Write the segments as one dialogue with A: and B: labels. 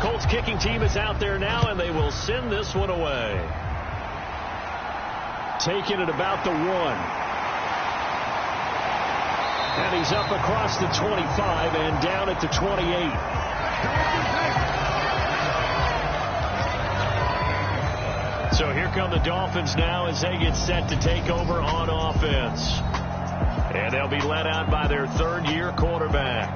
A: Colts kicking team is out there now, and they will send this one away. Taking it about the 1. And he's up across the 25 and down at the 28. So here come the Dolphins now as they get set to take over on offense. And they'll be led out by their third-year quarterback.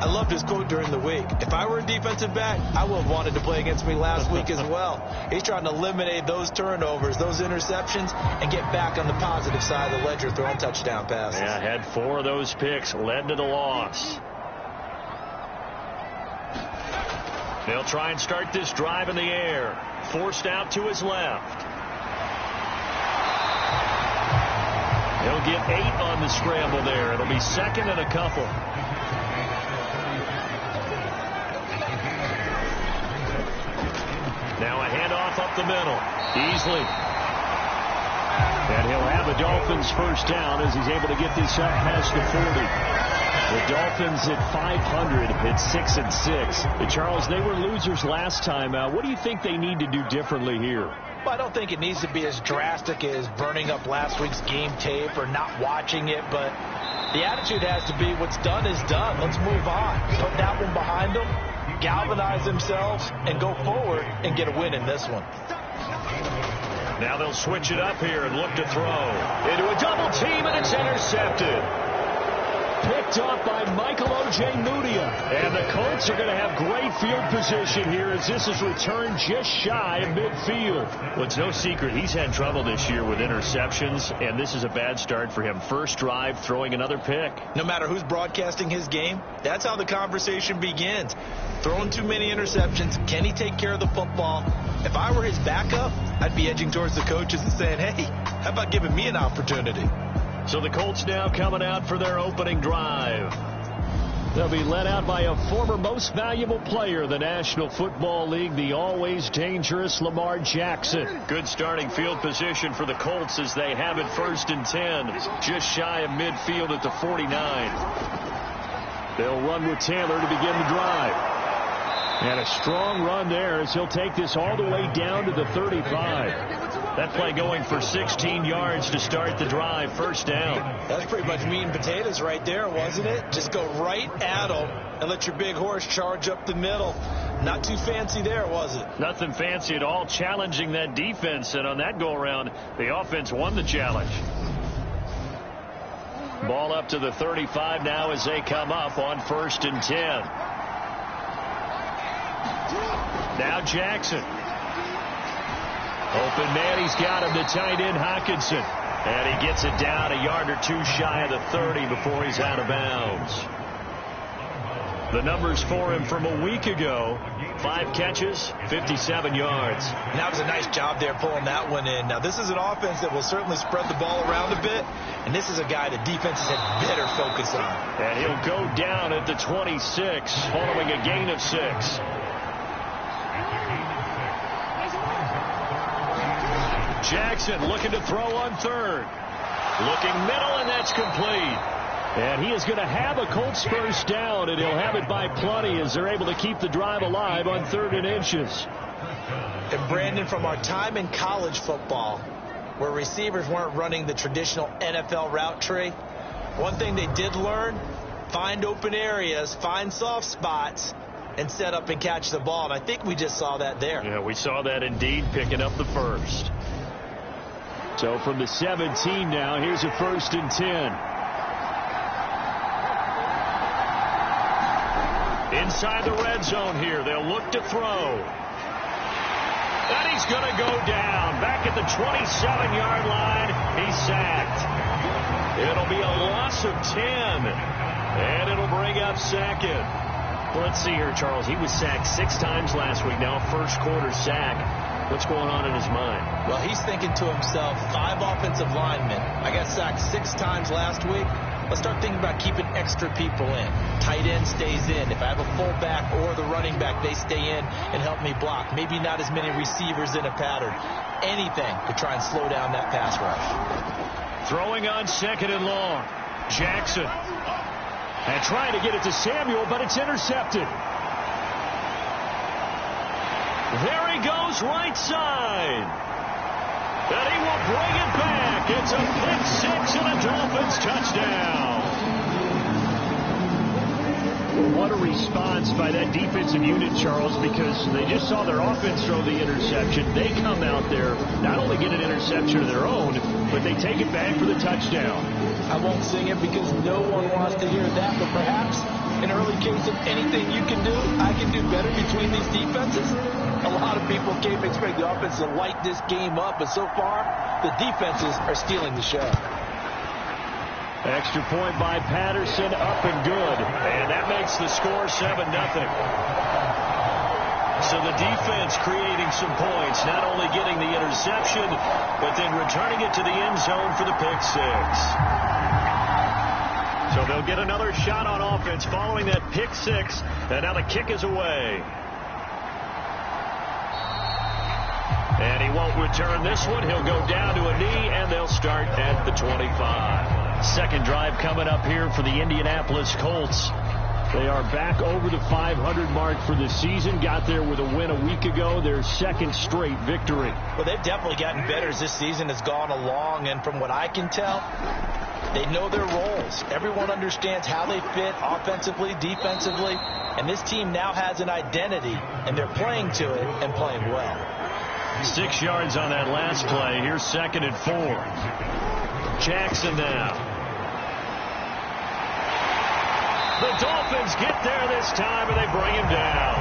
B: I loved his quote during the week. If I were a defensive back, I would have wanted to play against me last week as well. He's trying to eliminate those turnovers, those interceptions, and get back on the positive side of the ledger throwing touchdown passes.
A: Yeah, had 4 of those picks, led to the loss. They'll try and start this drive in the air. Forced out to his left. He'll get 8 on the scramble there. It'll be second and a couple. Now a handoff up the middle. Easily. And he'll have a Dolphins first down as he's able to get this up past the 40. The Dolphins at 500 at 6-6. Charles, they were losers last time out. What do you think they need to do differently here?
B: Well, I don't think it needs to be as drastic as burning up last week's game tape or not watching it, but the attitude has to be what's done is done. Let's move on. Put that one behind them, galvanize themselves, and go forward and get a win in this one.
A: Now they'll switch it up here and look to throw. Into a double team, and it's intercepted. Picked up by Michael Ojemudia. And the Colts are going to have great field position here as this is returned just shy of midfield. Well, it's no secret he's had trouble this year with interceptions, and this is a bad start for him. First drive, throwing another pick.
B: No matter who's broadcasting his game, that's how the conversation begins. Throwing too many interceptions. Can he take care of the football? If I were his backup, I'd be edging towards the coaches and saying, hey, how about giving me an opportunity?
A: So the Colts now coming out for their opening drive. They'll be led out by a former most valuable player in the National Football League, the always dangerous Lamar Jackson. Good starting field position for the Colts as they have it 1st and 10, just shy of midfield at the 49. They'll run with Taylor to begin the drive. And a strong run there as he'll take this all the way down to the 35. That play going for 16 yards to start the drive. First down.
B: That's pretty much meat and potatoes right there, wasn't it? Just go right at them and let your big horse charge up the middle. Not too fancy there, was it?
A: Nothing fancy at all, challenging that defense. And on that go-around, the offense won the challenge. Ball up to the 35 now as they come up on 1st and 10. Now Jackson. Open man, he's got him, the tight end Hockenson. And he gets it down a yard or two shy of the 30 before he's out of bounds. The numbers for him from a week ago, 5 catches, 57 yards.
B: And that was a nice job there pulling that one in. Now this is an offense that will certainly spread the ball around a bit. And this is a guy that defenses had better focus on.
A: And he'll go down at the 26 following a gain of 6. Jackson looking to throw on 3rd. Looking middle, and that's complete. And he is going to have a Colts first down, and he'll have it by plenty as they're able to keep the drive alive on 3rd and inches.
B: And Brandon, from our time in college football, where receivers weren't running the traditional NFL route tree, one thing they did learn, find open areas, find soft spots, and set up and catch the ball. And I think we just saw that there.
A: Yeah, we saw that indeed, picking up the first. So from the 17 now, here's a 1st and 10. Inside the red zone here, they'll look to throw. And he's going to go down. Back at the 27-yard line, he's sacked. It'll be a loss of 10. And it'll bring up 2nd. Well, let's see here, Charles. He was sacked 6 times last week. Now a first-quarter sack. What's going on in his mind?
B: Well, he's thinking to himself, 5 offensive linemen. I got sacked 6 times last week. Let's start thinking about keeping extra people in. Tight end stays in. If I have a fullback or the running back, they stay in and help me block. Maybe not as many receivers in a pattern. Anything to try and slow down that pass rush.
A: Throwing on 2nd and long. Jackson. And trying to get it to Samuel, but it's intercepted. There he goes right side. And he will bring it back. It's a pick six and a Dolphins touchdown. What a response by that defensive unit, Charles, because they just saw their offense throw the interception. They come out there, not only get an interception of their own, but they take it back for the touchdown.
B: I won't sing it because no one wants to hear that, but perhaps an early case of anything you can do, I can do better between these defenses. A lot of people came to expect the offense to light this game up, but so far, the defenses are stealing the show.
A: Extra point by Patterson, up and good. And that makes the score 7-0. So the defense creating some points, not only getting the interception, but then returning it to the end zone for the pick six. So they'll get another shot on offense following that pick six, and now the kick is away. And he won't return this one. He'll go down to a knee, and they'll start at the 25. Second drive coming up here for the Indianapolis Colts. They are back over the 500 mark for the season. Got there with a win a week ago. Their second straight victory.
B: Well, they've definitely gotten better as this season has gone along. And from what I can tell, they know their roles. Everyone understands how they fit offensively, defensively. And this team now has an identity, and they're playing to it and playing well.
A: 6 yards on that last play. Here's 2nd and 4. Jackson now. The Dolphins get there this time, and they bring him down.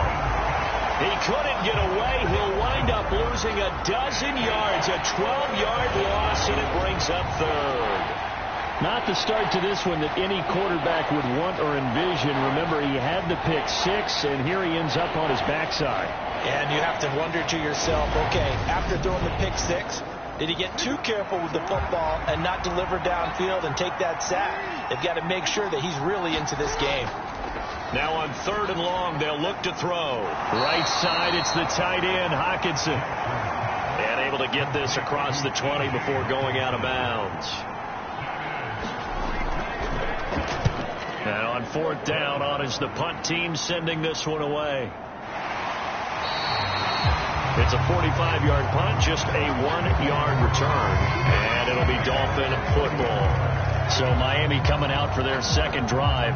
A: He couldn't get away. He'll wind up losing a dozen yards, a 12-yard loss, and it brings up third. Not the start to this one that any quarterback would want or envision. Remember, he had the pick six, and here he ends up on his backside.
B: And you have to wonder to yourself, okay, after throwing the pick six, did he get too careful with the football and not deliver downfield and take that sack? They've got to make sure that he's really into this game.
A: Now on 3rd and long, they'll look to throw. Right side, it's the tight end, Hockenson. And able to get this across the 20 before going out of bounds. Now on 4th down, on is the punt team sending this one away. It's a 45-yard punt, just a 1-yard return, and it'll be Dolphin football. So Miami coming out for their second drive,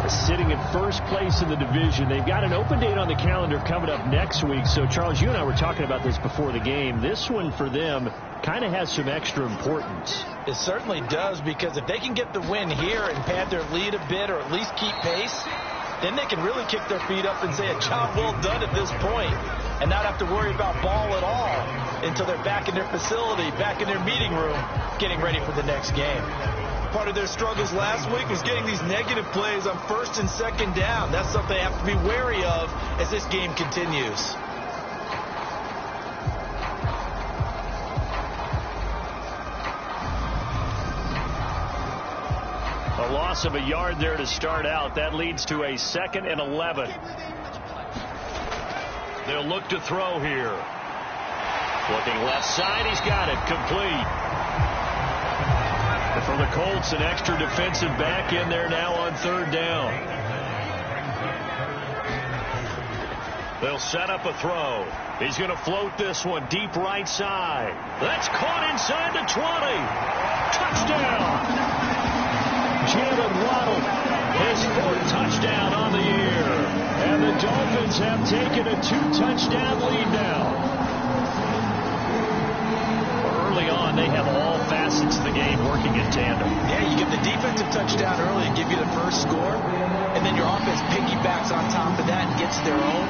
A: sitting in first place in the division. They've got an open date on the calendar coming up next week. So, Charles, you and I were talking about this before the game. This one for them kind of has some extra importance.
B: It certainly does, because if they can get the win here and pad their lead a bit or at least keep pace, then they can really kick their feet up and say a job well done at this point and not have to worry about ball at all until they're back in their facility, back in their meeting room, getting ready for the next game. Part of their struggles last week was getting these negative plays on 1st and 2nd down. That's something they have to be wary of as this game continues.
A: A loss of a yard there to start out. That leads to a 2nd and 11. They'll look to throw here. Looking left side. He's got it. Complete. And for the Colts, an extra defensive back in there now on 3rd down. They'll set up a throw. He's going to float this one deep right side. That's caught inside the 20. Touchdown. Jalen Waddle, his 4th touchdown on the year. And the Dolphins have taken a 2-touchdown lead now. Early on, they have all facets of the game working in tandem.
B: Yeah, you get the defensive touchdown early and give you the first score, and then your offense piggybacks on top of that and gets their own.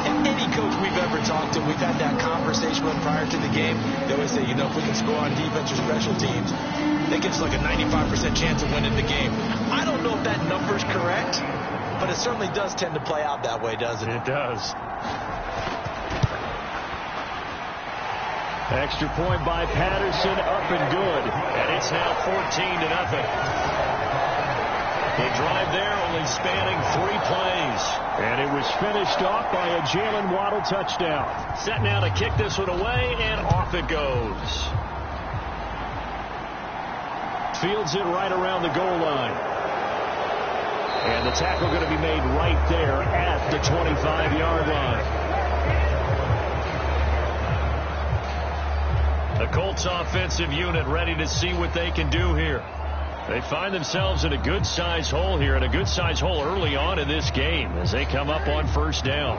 B: And any coach we've ever talked to, we've had that conversation with prior to the game. They always say, you know, if we can score on defense or special teams, that gives like a 95% chance of winning the game. I don't know if that number's correct, but it certainly does tend to play out that way, doesn't it?
A: It does. Extra point by Patterson, up and good. And it's now 14-0. The drive there only spanning 3 plays. And it was finished off by a Jalen Waddle touchdown. Set now to kick this one away, and off it goes. Fields it right around the goal line. And the tackle going to be made right there at the 25-yard line. The Colts offensive unit ready to see what they can do here. They find themselves in a good-sized hole here, and a good-sized hole early on in this game as they come up on first down.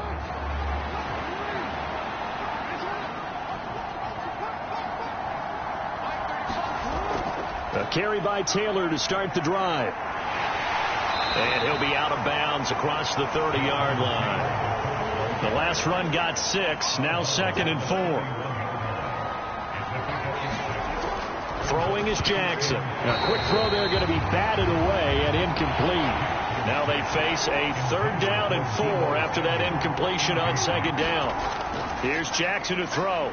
A: A carry by Taylor to start the drive. And he'll be out of bounds across the 30-yard line. The last run got 6, now 2nd and 4. Throwing is Jackson. A quick throw there going to be batted away and incomplete. Now they face a 3rd down and 4 after that incompletion on 2nd down. Here's Jackson to throw.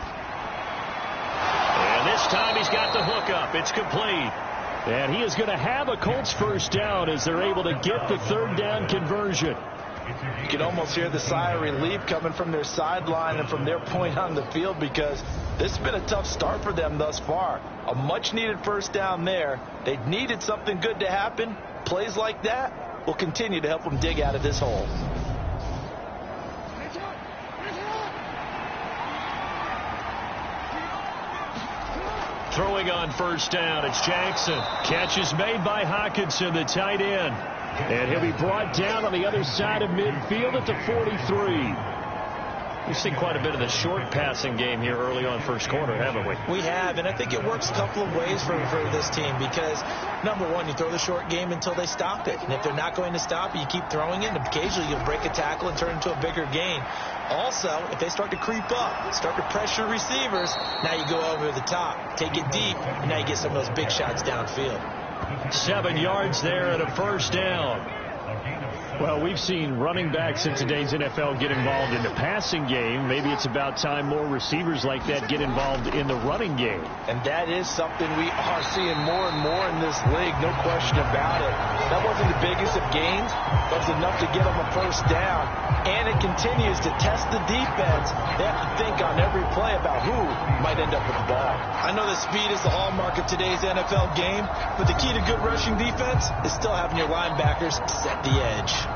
A: And this time he's got the hook up. It's complete. And he is going to have a Colts first down as they're able to get the 3rd down conversion.
B: You can almost hear the sigh of relief coming from their sideline and from their point on the field, because this has been a tough start for them thus far. A much-needed first down there. They needed something good to happen. Plays like that will continue to help them dig out of this hole.
A: Throwing on first down, it's Jackson. Catch is made by Hockenson, the tight end. And he'll be brought down on the other side of midfield at the 43. We've seen quite a bit of the short passing game here early on first quarter, haven't we?
B: We have, and I think it works a couple of ways for this team, because, number one, you throw the short game until they stop it. And if they're not going to stop it, you keep throwing it, and occasionally you'll break a tackle and turn it into a bigger gain. Also, if they start to creep up, start to pressure receivers, now you go over the top, take it deep, and now you get some of those big shots downfield.
A: 7 yards there and a first down. Well, we've seen running backs in today's NFL get involved in the passing game. Maybe it's about time more receivers like that get involved in the running game.
B: And that is something we are seeing more and more in this league, no question about it. That wasn't the biggest of gains, but it's enough to get them a first down. And it continues to test the defense. They have to think on every play about who might end up with the ball. I know that speed is the hallmark of today's NFL game, but the key to good rushing defense is still having your linebackers set the edge.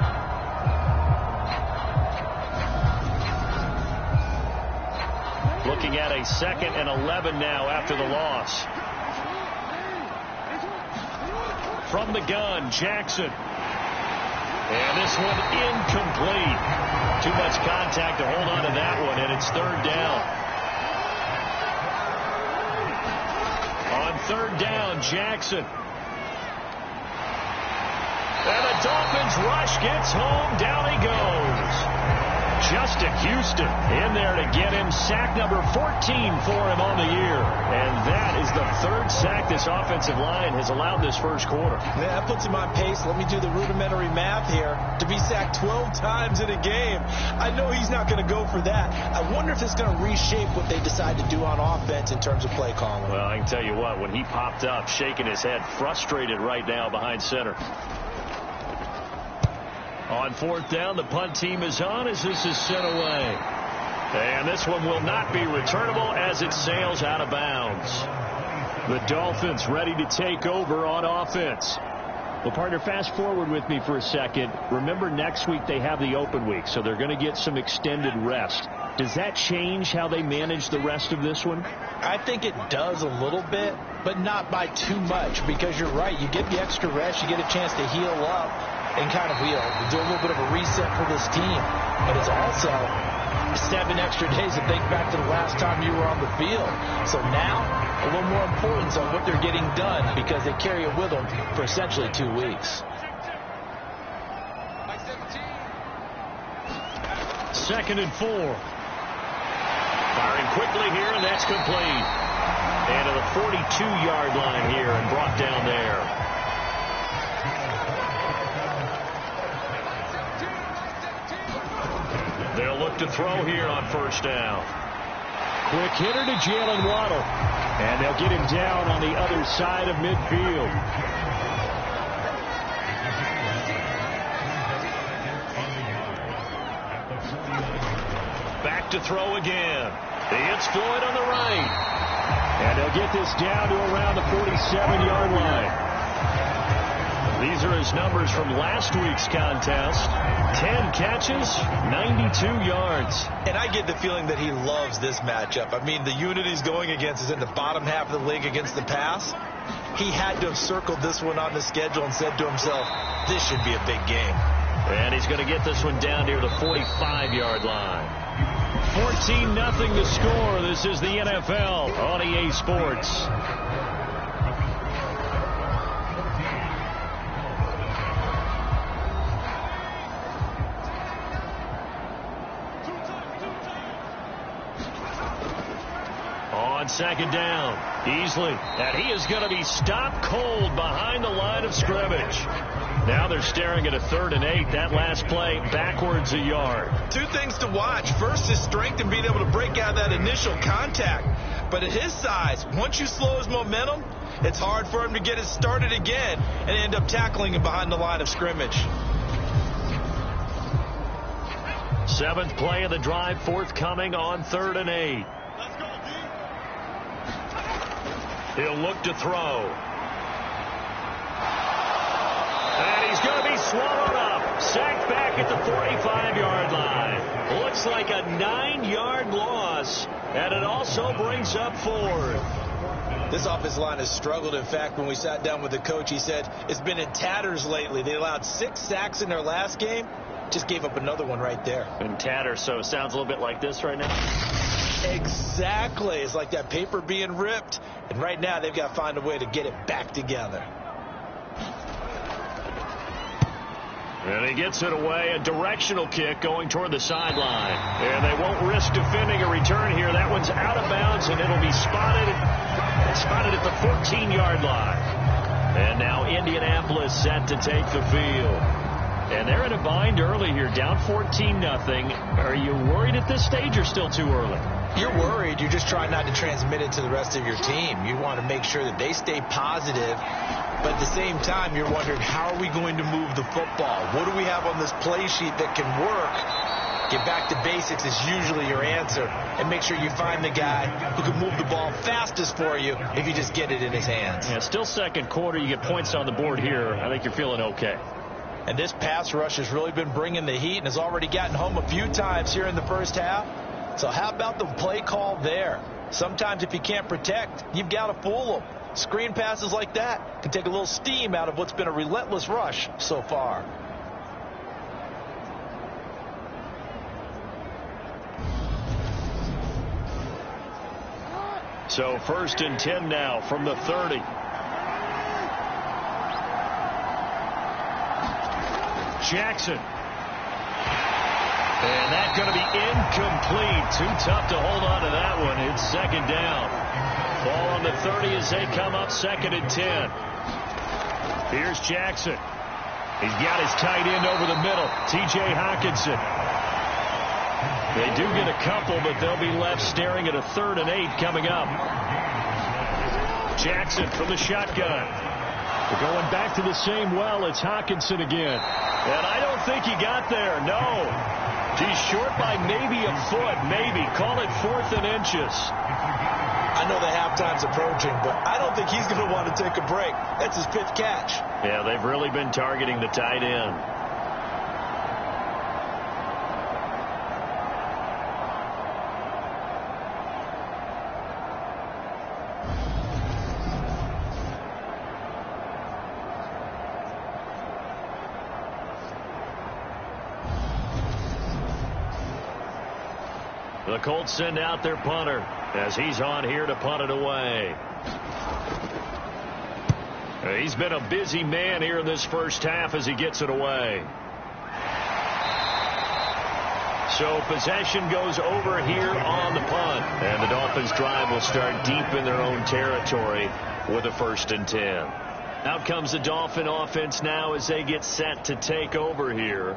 A: Looking at a 2nd and 11 now after the loss. From the gun, Jackson. And this one incomplete. Too much contact to hold on to that one, and it's 3rd down. On 3rd down, Jackson. And the Dolphins rush gets home. Down he goes. Justin Houston in there to get him. Sack number 14 for him on the year. And that is the 3rd sack this offensive line has allowed this first quarter.
B: Yeah, that puts him on pace. Let me do the rudimentary math here. To be sacked 12 times in a game, I know he's not going to go for that. I wonder if it's going to reshape what they decide to do on offense in terms of play calling.
A: Well, I can tell you what, when he popped up, shaking his head, frustrated right now behind center. On 4th down, the punt team is on as this is sent away. And this one will not be returnable as it sails out of bounds. The Dolphins ready to take over on offense. Well, partner, fast forward with me for a second. Remember, next week they have the open week, so they're going to get some extended rest. Does that change how they manage the rest of this one?
B: I think it does a little bit, but not by too much, because you're right. You get the extra rest, you get a chance to heal up and kind of do a little bit of a reset for this team. But it's also 7 extra days to think back to the last time you were on the field. So now, a little more importance on what they're getting done, because they carry it with them for essentially 2 weeks.
A: 2nd and 4. Firing quickly here, and that's complete. And to the 42-yard line here and brought down there. They'll look to throw here on first down. Quick hitter to Jalen Waddle. And they'll get him down on the other side of midfield. Back to throw again. It's Floyd on the right. And they'll get this down to around the 47-yard line. These are his numbers from last week's contest. 10 catches, 92 yards.
B: And I get the feeling that he loves this matchup. I mean, the unit he's going against is in the bottom half of the league against the pass. He had to have circled this one on the schedule and said to himself, this should be a big game.
A: And he's going to get this one down near the 45-yard line. 14-0 to score. This is the NFL on EA Sports. On second down, Easley, and he is going to be stopped cold behind the line of scrimmage. Now they're staring at a 3rd and 8. That last play backwards a yard.
B: Two things to watch. First, his strength and being able to break out that initial contact. But at his size, once you slow his momentum, it's hard for him to get it started again and end up tackling him behind the line of scrimmage.
A: 7th play of the drive, forthcoming on 3rd and 8. He'll look to throw. And he's going to be swallowed up. Sacked back at the 45-yard line. Looks like a 9-yard loss. And it also brings up 4th.
B: This offensive line has struggled. In fact, when we sat down with the coach, he said it's been in tatters lately. They allowed 6 sacks in their last game. Just gave up another one right there.
A: In tatters, so it sounds a little bit like this right now.
B: Exactly. It's like that paper being ripped. And right now, they've got to find a way to get it back together.
A: And he gets it away, a directional kick going toward the sideline. And they won't risk defending a return here. That one's out of bounds, and it'll be spotted at the 14-yard line. And now Indianapolis set to take the field. And they're in a bind early here, down 14-0. Are you worried at this stage or still too early?
B: You're worried. You're just trying not to transmit it to the rest of your team. You want to make sure that they stay positive. But at the same time, you're wondering, how are we going to move the football? What do we have on this play sheet that can work? Get back to basics is usually your answer. And make sure you find the guy who can move the ball fastest for you if you just get it in his hands.
A: Yeah, still second quarter. You get points on the board here. I think you're feeling okay.
B: And this pass rush has really been bringing the heat and has already gotten home a few times here in the first half. So how about the play call there? Sometimes if you can't protect, you've got to fool them. Screen passes like that can take a little steam out of what's been a relentless rush so far.
A: So 1st and 10 now from the 30. Jackson. And that's going to be incomplete. Too tough to hold on to that one. It's 2nd down. Ball on the 30 as they come up 2nd and 10. Here's Jackson. He's got his tight end over the middle, T.J. Hockenson. They do get a couple, but they'll be left staring at a 3rd and 8 coming up. Jackson from the shotgun. We're going back to the same well. It's Hockenson again. And I don't think he got there. No. He's short by maybe a foot, maybe. Call it 4th and inches.
B: I know the halftime's approaching, but I don't think he's going to want to take a break. That's his 5th catch.
A: Yeah, they've really been targeting the tight end. The Colts send out their punter as he's on here to punt it away. He's been a busy man here in this first half as he gets it away. So possession goes over here on the punt. And the Dolphins drive will start deep in their own territory with a 1st and 10. Out comes the Dolphin offense now as they get set to take over here.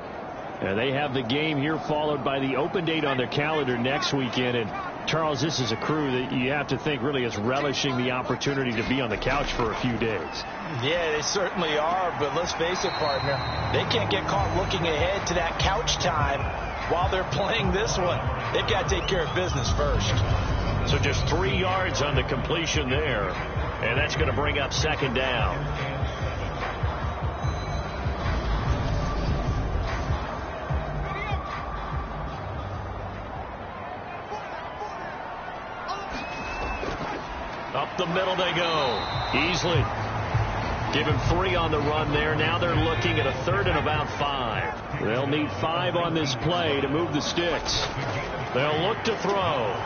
A: And they have the game here followed by the open date on their calendar next weekend. And Charles, this is a crew that you have to think really is relishing the opportunity to be on the couch for a few days.
B: Yeah, they certainly are. But let's face it, partner, they can't get caught looking ahead to that couch time while they're playing this one. They've got to take care of business first.
A: So just 3 yards on the completion there. And that's going to bring up 2nd down. Up the middle they go. Easily. Give him 3 on the run there. Now they're looking at a 3rd and about 5. They'll need 5 on this play to move the sticks. They'll look to throw.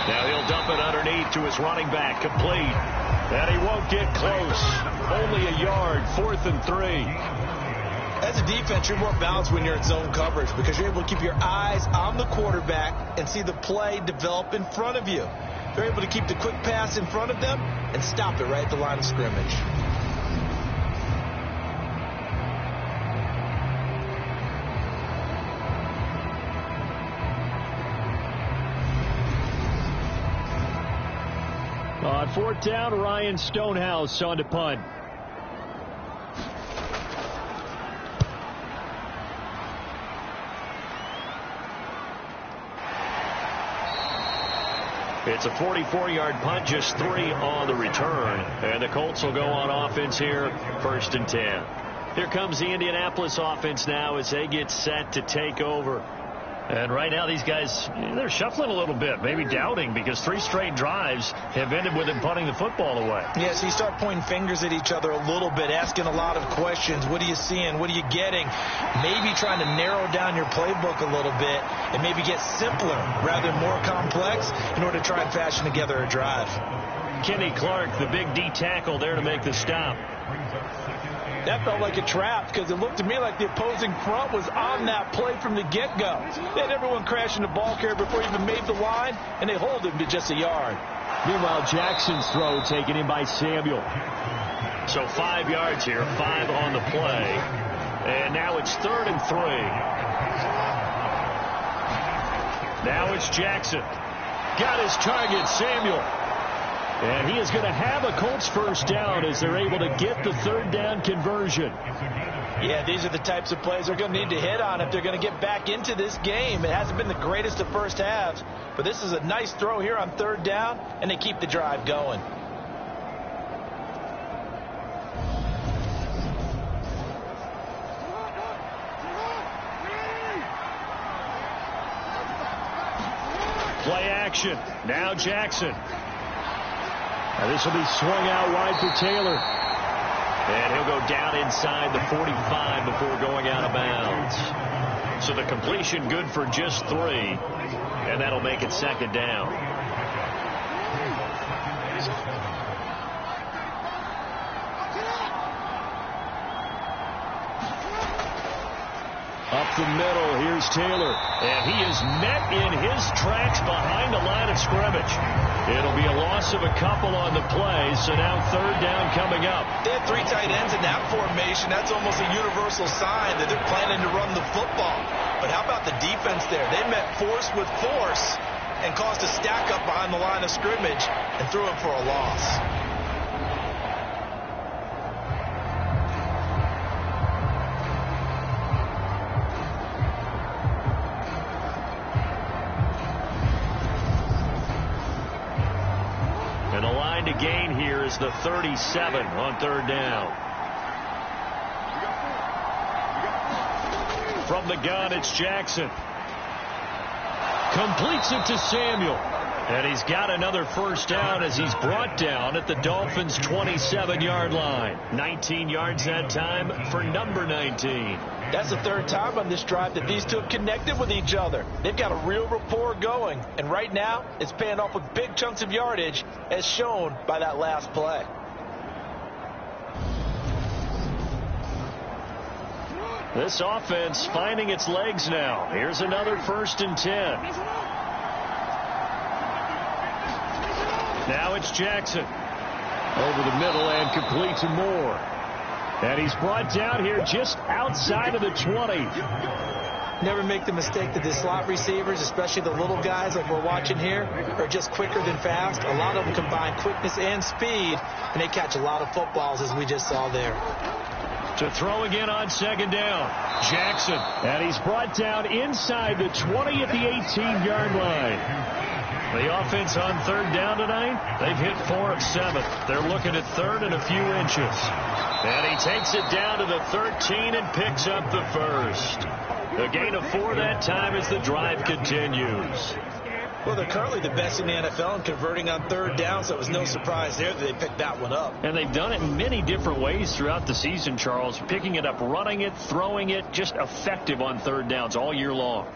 A: Now he'll dump it underneath to his running back. Complete. And he won't get close. Only a yard. 4th and 3.
B: As a defense, you're more balanced when you're in zone coverage because you're able to keep your eyes on the quarterback and see the play develop in front of you. They're able to keep the quick pass in front of them and stop it right at the line of scrimmage.
A: On 4th down, Ryan Stonehouse on to punt. It's a 44-yard punt, just 3 on the return. And the Colts will go on offense here, 1st and 10. Here comes the Indianapolis offense now as they get set to take over. And right now these guys, they're shuffling a little bit, maybe doubting, because 3 straight drives have ended with them punting the football away.
B: Yes, you start pointing fingers at each other a little bit, asking a lot of questions. What are you seeing? What are you getting? Maybe trying to narrow down your playbook a little bit and maybe get simpler rather than more complex in order to try and fashion together a drive.
A: Kenny Clark, the big D tackle there to make the stop.
B: That felt like a trap because it looked to me like the opposing front was on that play from the get-go. They had everyone crashing the ball carrier before he even made the line, and they hold him to just a yard.
A: Meanwhile, Jackson's throw taken in by Samuel. So 5 yards here, 5 on the play. And now it's 3rd and 3. Now it's Jackson. Got his target, Samuel. And he is going to have a Colts 1st down as they're able to get the 3rd down conversion.
B: Yeah, these are the types of plays they're going to need to hit on if they're going to get back into this game. It hasn't been the greatest of first halves, but this is a nice throw here on 3rd down, and they keep the drive going.
A: Play action. Now Jackson. Now this will be swung out wide for Taylor. And he'll go down inside the 45 before going out of bounds. So the completion good for just 3. And that'll make it 2nd down. Up the middle, here's Taylor. And he is met in his tracks behind the line of scrimmage. It'll be a loss of a couple on the play, so now 3rd down coming up.
B: They had 3 tight ends in that formation. That's almost a universal sign that they're planning to run the football. But how about the defense there? They met force with force and caused a stack up behind the line of scrimmage and threw him for a loss.
A: And the line to gain here is the 37 on 3rd down. From the gun, it's Jackson. Completes it to Samuel. And he's got another 1st down as he's brought down at the Dolphins' 27-yard line. 19 yards that time for number 19.
B: That's the 3rd time on this drive that these two have connected with each other. They've got a real rapport going. And right now, it's paying off with big chunks of yardage, as shown by that last play.
A: This offense finding its legs now. Here's another 1st and 10. Now it's Jackson. Over the middle and complete to Moore. And he's brought down here just outside of the 20.
B: Never make the mistake that the slot receivers, especially the little guys like we're watching here, are just quicker than fast. A lot of them combine quickness and speed, and they catch a lot of footballs, as we just saw there.
A: To throw again on 2nd down. Jackson. And he's brought down inside the 20 at the 18-yard line. The offense on 3rd down tonight, they've hit 4 of 7. They're looking at 3rd and a few inches. And he takes it down to the 13 and picks up the 1st. A gain of 4 that time as the drive continues.
B: Well, they're currently the best in the NFL in converting on third down, so it was no surprise there that they picked that one up.
A: And they've done it in many different ways throughout the season, Charles. Picking it up, running it, throwing it, just effective on third downs all year long.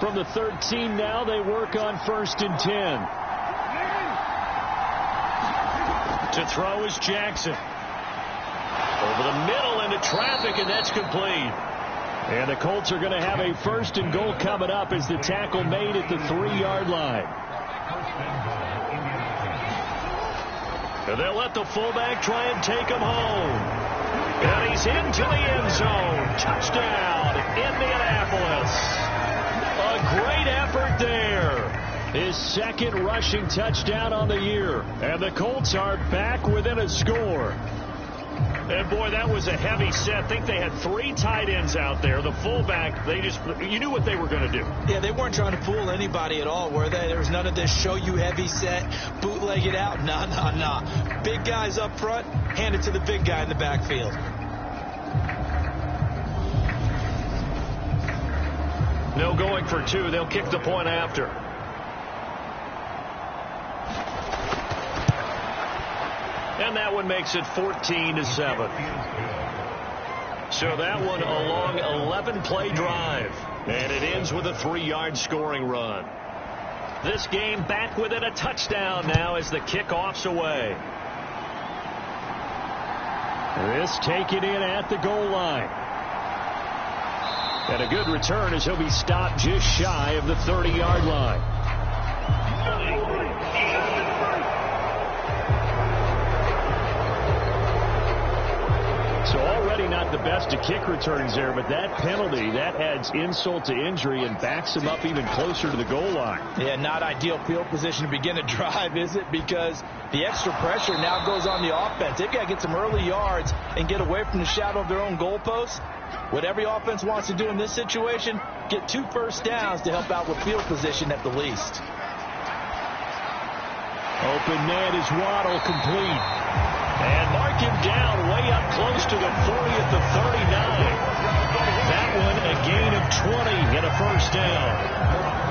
A: From the 13 now, they work on 1st and 10. To throw is Jackson. Over the middle into traffic, and that's complete. And the Colts are going to have a 1st and goal coming up as the tackle made at the 3-yard line. And they'll let the fullback try and take him home. And he's into the end zone. Touchdown, Indianapolis. A great effort there. His 2nd rushing touchdown on the year. And the Colts are back within a score. And, boy, that was a heavy set. I think they had 3 tight ends out there. The fullback, you knew what they were going to do.
B: Yeah, they weren't trying to fool anybody at all, were they? There was none of this show you heavy set, bootleg it out. Nah. Big guys up front, hand it to the big guy in the backfield.
A: No going for 2. They'll kick the point after. And that one makes it 14-7. So that one a long 11-play drive. And it ends with a 3-yard scoring run. This game back within a touchdown now as the kickoff's away. This taken in at the goal line. And a good return as he'll be stopped just shy of the 30-yard line. So already not the best of kick returns there, but that penalty, that adds insult to injury and backs him up even closer to the goal line.
B: Yeah, not ideal field position to begin a drive, is it? Because the extra pressure now goes on the offense. They've got to get some early yards and get away from the shadow of their own goalposts. What every offense wants to do in this situation, get 2 first downs to help out with field position at the least.
A: Open man is Waddle, complete. And mark him down way up close to the 40 at the 39. That one a gain of 20 and a first down.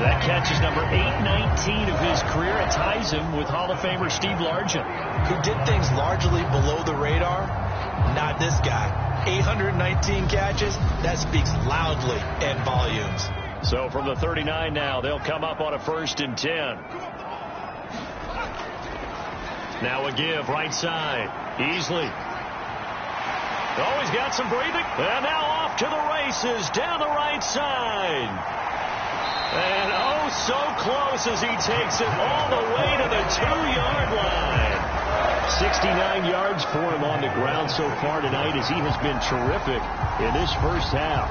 A: That catch is number 819 of his career. It ties him with Hall of Famer Steve Largent,
B: who did things largely below the radar. Not this guy. 819 catches. That speaks loudly in volumes.
A: So from the 39 now, they'll come up on a 1st and 10. Now a give right side. Easley. Oh, he's got some breathing. And now off to the races down the right side. And oh, so close as he takes it all the way to the 2-yard line. 69 yards for him on the ground so far tonight as he has been terrific in this first half.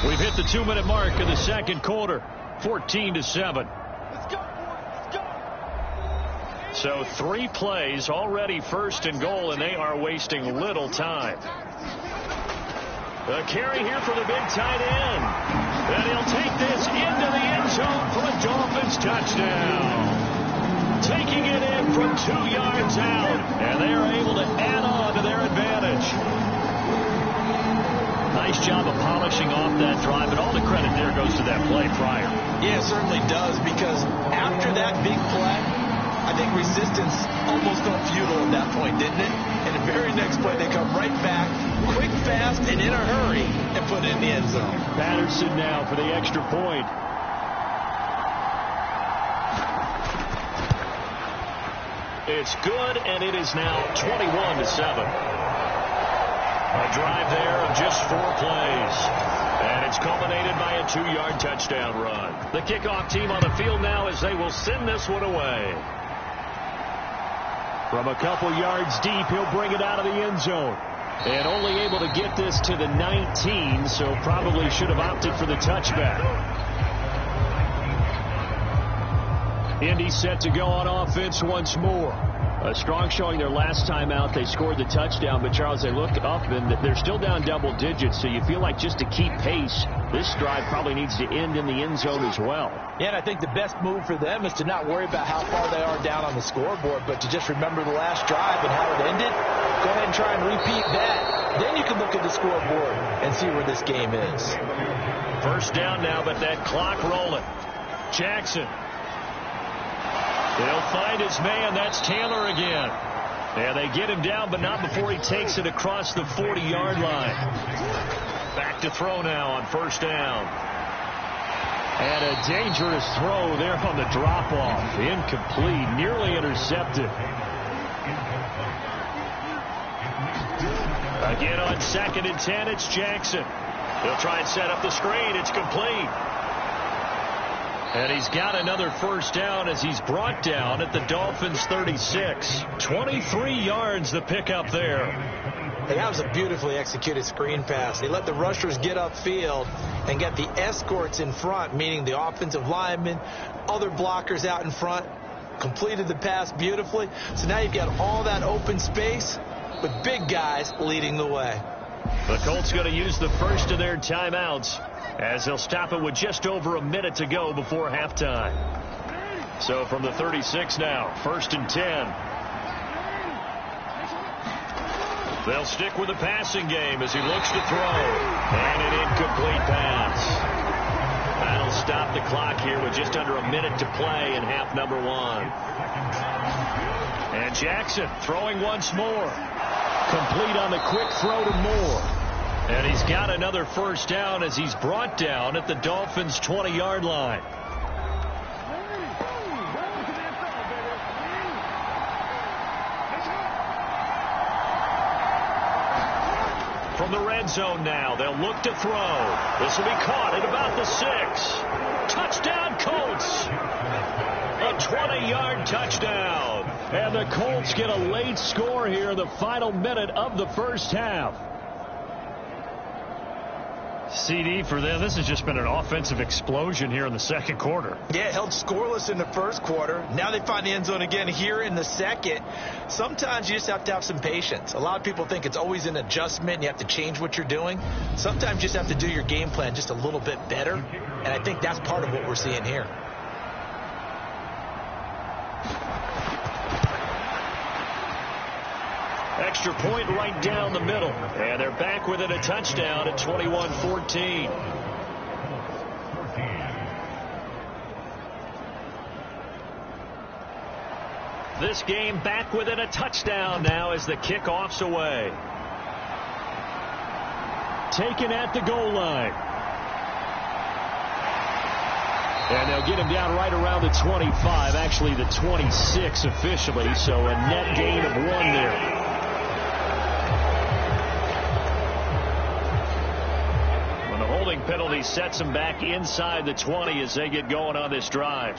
A: We've hit the 2-minute mark of the 2nd quarter. 14-7. So 3 plays already 1st and goal, and they are wasting little time. A carry here for the big tight end. And he'll take this into the end zone for a Dolphins touchdown. Taking it in from 2 yards out, and they are able to add on to their advantage. Nice job of polishing off that drive, and all the credit there goes to that play prior.
B: Yeah, it certainly does, because after that big play, I think resistance almost felt futile at that point, didn't it? And the very next play, they come right back, quick, fast, and in a hurry, and put it in the end zone.
A: Patterson now for the extra point. It's good, and it is now 21-7. A drive there of just 4 plays. And it's culminated by a 2-yard touchdown run. The kickoff team on the field now as they will send this one away. From a couple yards deep, he'll bring it out of the end zone. And only able to get this to the 19, so probably should have opted for the touchback. Indy set to go on offense once more. A strong showing their last time out. They scored the touchdown, but Charles, they look up and they're still down double digits, so you feel like just to keep pace, this drive probably needs to end in the end zone as well.
B: Yeah, and I think the best move for them is to not worry about how far they are down on the scoreboard, but to just remember the last drive and how it ended. Go ahead and try and repeat that. Then you can look at the scoreboard and see where this game is.
A: First down now, but that clock rolling. Jackson. They'll find his man. That's Taylor again. And they get him down, but not before he takes it across the 40-yard line. Back to throw now on first down. And a dangerous throw there on the drop-off. Incomplete, nearly intercepted. Again on 2nd and 10, it's Jackson. They'll try and set up the screen. It's complete. And he's got another first down as he's brought down at the Dolphins' 36. 23 yards the pickup there.
B: Hey, that was a beautifully executed screen pass. They let the rushers get upfield and get the escorts in front, meaning the offensive linemen, other blockers out in front, completed the pass beautifully. So now you've got all that open space with big guys leading the way.
A: The Colts going to use the first of their timeouts as they'll stop it with just over a minute to go before halftime. So from the 36 now, 1st and 10. They'll stick with the passing game as he looks to throw. And an incomplete pass. That'll stop the clock here with just under a minute to play in half number 1. And Jackson throwing once more. Complete on the quick throw to Moore. And he's got another first down as he's brought down at the Dolphins' 20-yard line. From the red zone now, they'll look to throw. This will be caught at about the 6. Touchdown, Colts! A 20-yard touchdown. And the Colts get a late score here in the final minute of the first half. CD for them. This has just been an offensive explosion here in the second quarter.
B: Yeah, held scoreless in the first quarter. Now they find the end zone again here in the second. Sometimes you just have to have some patience. A lot of people think it's always an adjustment and you have to change what you're doing. Sometimes you just have to do your game plan just a little bit better. And I think that's part of what we're seeing here.
A: Extra point right down the middle. And they're back within a touchdown at 21-14. This game back within a touchdown now as the kickoff's away. Taken at the goal line. And they'll get him down right around the 25, actually the 26 officially, so a net gain of 1 there. Penalty sets him back inside the 20 as they get going on this drive.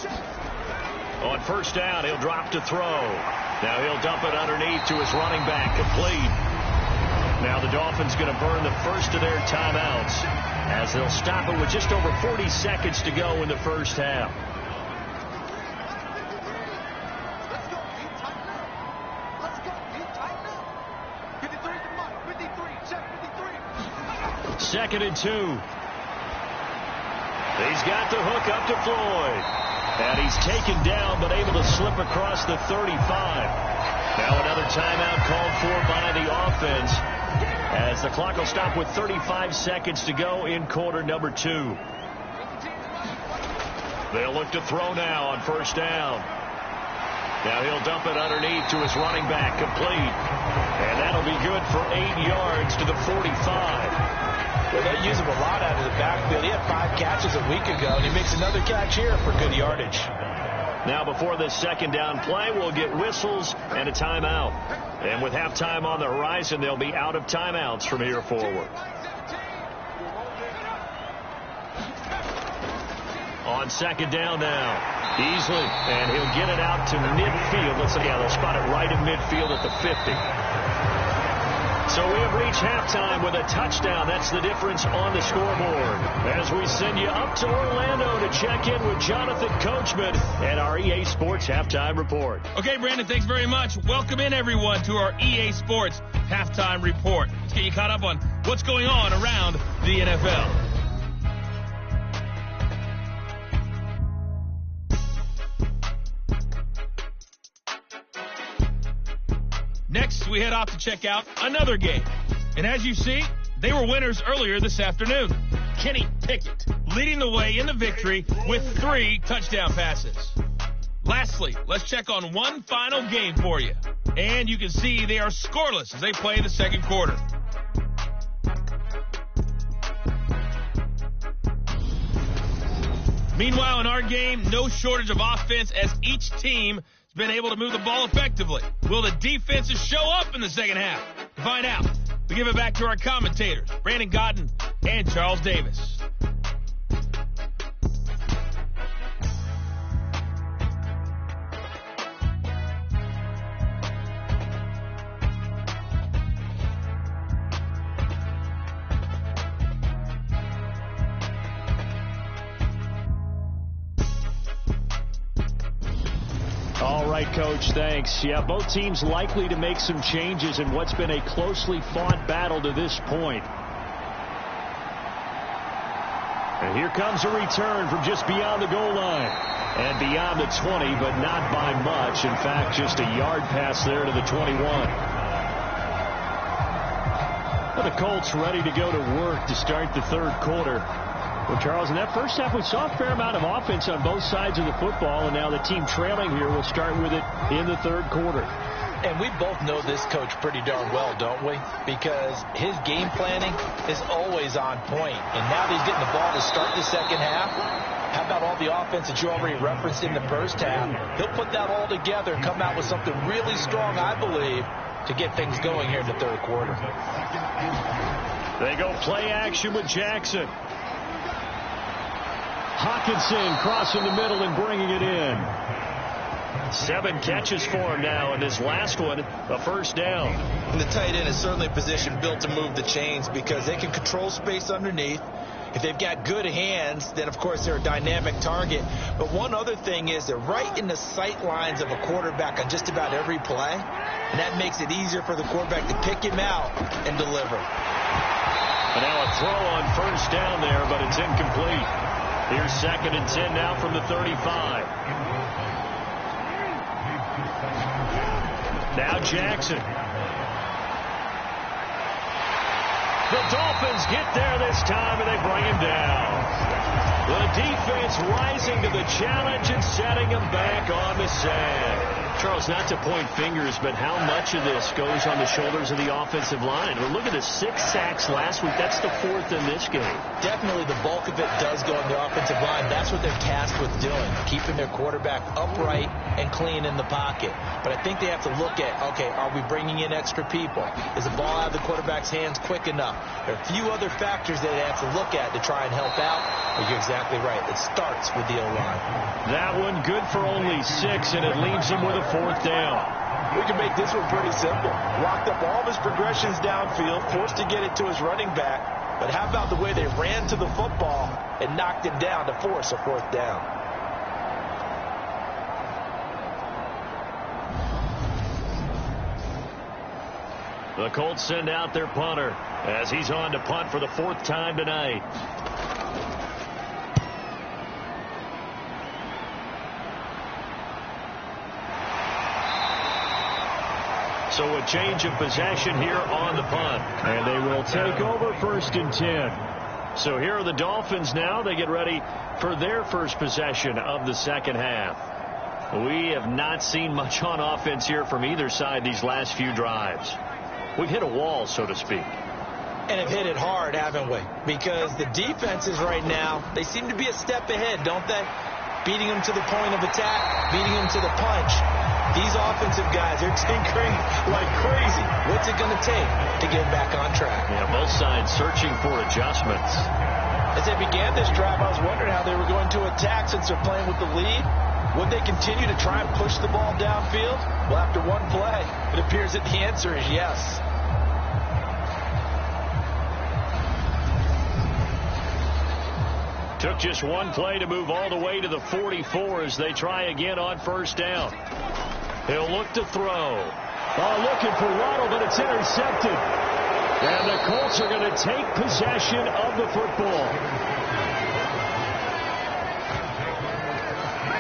A: On first down, he'll drop to throw. Now he'll dump it underneath to his running back, complete. Now the Dolphins going to burn the first of their timeouts as they'll stop it with just over 40 seconds to go in the first half. Second and 2. He's got the hook up to Floyd. And he's taken down but able to slip across the 35. Now another timeout called for by the offense as the clock will stop with 35 seconds to go in quarter number 2. They'll look to throw now on first down. Now he'll dump it underneath to his running back, complete. And that'll be good for 8 yards to the 45.
B: Well, they use him a lot out of the backfield. He had 5 catches a week ago, and he makes another catch here for good yardage.
A: Now before this second down play, we'll get whistles and a timeout. And with halftime on the horizon, they'll be out of timeouts from here forward. On second down now, easily, and he'll get it out to midfield. Let's see, yeah, they'll spot it right in midfield at the 50. So we have reached halftime with a touchdown. That's the difference on the scoreboard. As we send you up to Orlando to check in with Jonathan Coachman and our EA Sports Halftime Report.
C: Okay, Brandon, thanks very much. Welcome in, everyone, to our EA Sports Halftime Report. Let's get you caught up on what's going on around the NFL. Next, we head off to check out another game. And as you see, they were winners earlier this afternoon. Kenny Pickett leading the way in the victory with 3 touchdown passes. Lastly, let's check on one final game for you. And you can see they are scoreless as they play the second quarter. Meanwhile, in our game, no shortage of offense as each team been able to move the ball effectively. Will the defenses show up in the second half? To find out, we give it back to our commentators, Brandon Godden and Charles Davis.
A: All right, Coach, thanks. Yeah, both teams likely to make some changes in what's been a closely fought battle to this point. And here comes a return from just beyond the goal line. And beyond the 20, but not by much. In fact, just a yard pass there to the 21. Well, the Colts ready to go to work to start the third quarter. Well, Charles, in that first half, we saw a fair amount of offense on both sides of the football, and now the team trailing here will start with it in the third quarter.
B: And we both know this coach pretty darn well, don't we? Because his game planning is always on point. And now that he's getting the ball to start the second half, how about all the offense that you already referenced in the first half? He'll put that all together and come out with something really strong, I believe, to get things going here in the third quarter.
A: They go play action with Jackson. Hawkinson crossing the middle and bringing it in. 7 catches for him now, and this last one, a first down.
B: And the tight end is certainly a position built to move the chains because they can control space underneath. If they've got good hands, then, of course, they're a dynamic target. But one other thing is they're right in the sight lines of a quarterback on just about every play, and that makes it easier for the quarterback to pick him out and deliver.
A: And now a throw on first down there, but it's incomplete. Here's 2nd and 10 now from the 35. Now Jackson. The Dolphins get there this time, and they bring him down. The defense rising to the challenge and setting him back on the sand. Charles, not to point fingers, but how much of this goes on the shoulders of the offensive line? Well, look at the 6 sacks last week. That's the 4th in this game.
B: Definitely the bulk of it does go on the offensive line. That's what they're tasked with doing, keeping their quarterback upright and clean in the pocket. But I think they have to look at, okay, are we bringing in extra people? Is the ball out of the quarterback's hands quick enough? There are a few other factors that they have to look at to try and help out. But you're exactly right. It starts with the O-line.
A: That one good for only 6, and it leaves him with a 4th down.
D: We can make this one pretty simple. Locked up all of his progressions downfield, forced to get it to his running back. But how about the way they ran to the football and knocked him down to force a 4th down?
A: The Colts send out their punter as he's on to punt for the 4th time tonight. So a change of possession here on the punt. And they will take over 1st and 10. So here are the Dolphins now. They get ready for their first possession of the second half. We have not seen much on offense here from either side these last few drives. We've hit a wall, so to speak.
B: And have hit it hard, haven't we? Because the defenses right now, they seem to be a step ahead, don't they? Beating them to the point of attack, beating them to the punch. These offensive guys are tinkering like crazy. What's it going to take to get back on track?
A: Yeah, both sides searching for adjustments.
B: As they began this drive, I was wondering how they were going to attack since they're playing with the lead. Would they continue to try and push the ball downfield? Well, after one play, it appears that the answer is yes.
A: Took just one play to move all the way to the 44 as they try again on first down. He'll look to throw. Looking for Waddle, but it's intercepted. And the Colts are going to take possession of the football.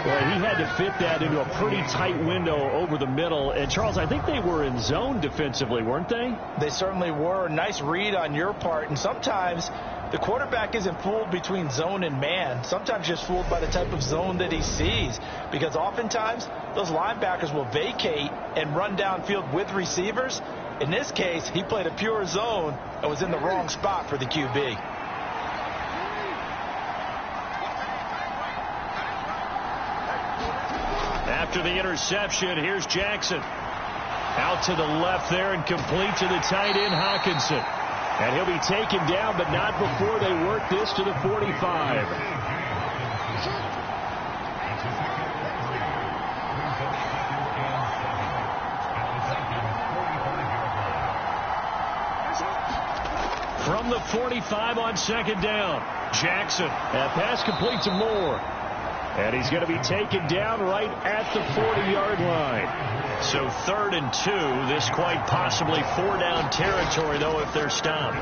A: Well, he had to fit that into a pretty tight window over the middle. And, Charles, I think they were in zone defensively, weren't they?
D: They certainly were. Nice read on your part. And sometimes the quarterback isn't fooled between zone and man. Sometimes just fooled by the type of zone that he sees. Because oftentimes those linebackers will vacate and run downfield with receivers. In this case, he played a pure zone and was in the wrong spot for the QB.
A: After the interception, here's Jackson. Out to the left there and complete to the tight end, Hockenson. And he'll be taken down, but not before they work this to the 45. From the 45 on second down, Jackson. That pass complete to Moore. And he's going to be taken down right at the 40-yard line. So 3rd and 2. This quite possibly 4-down territory, though, if they're stopped.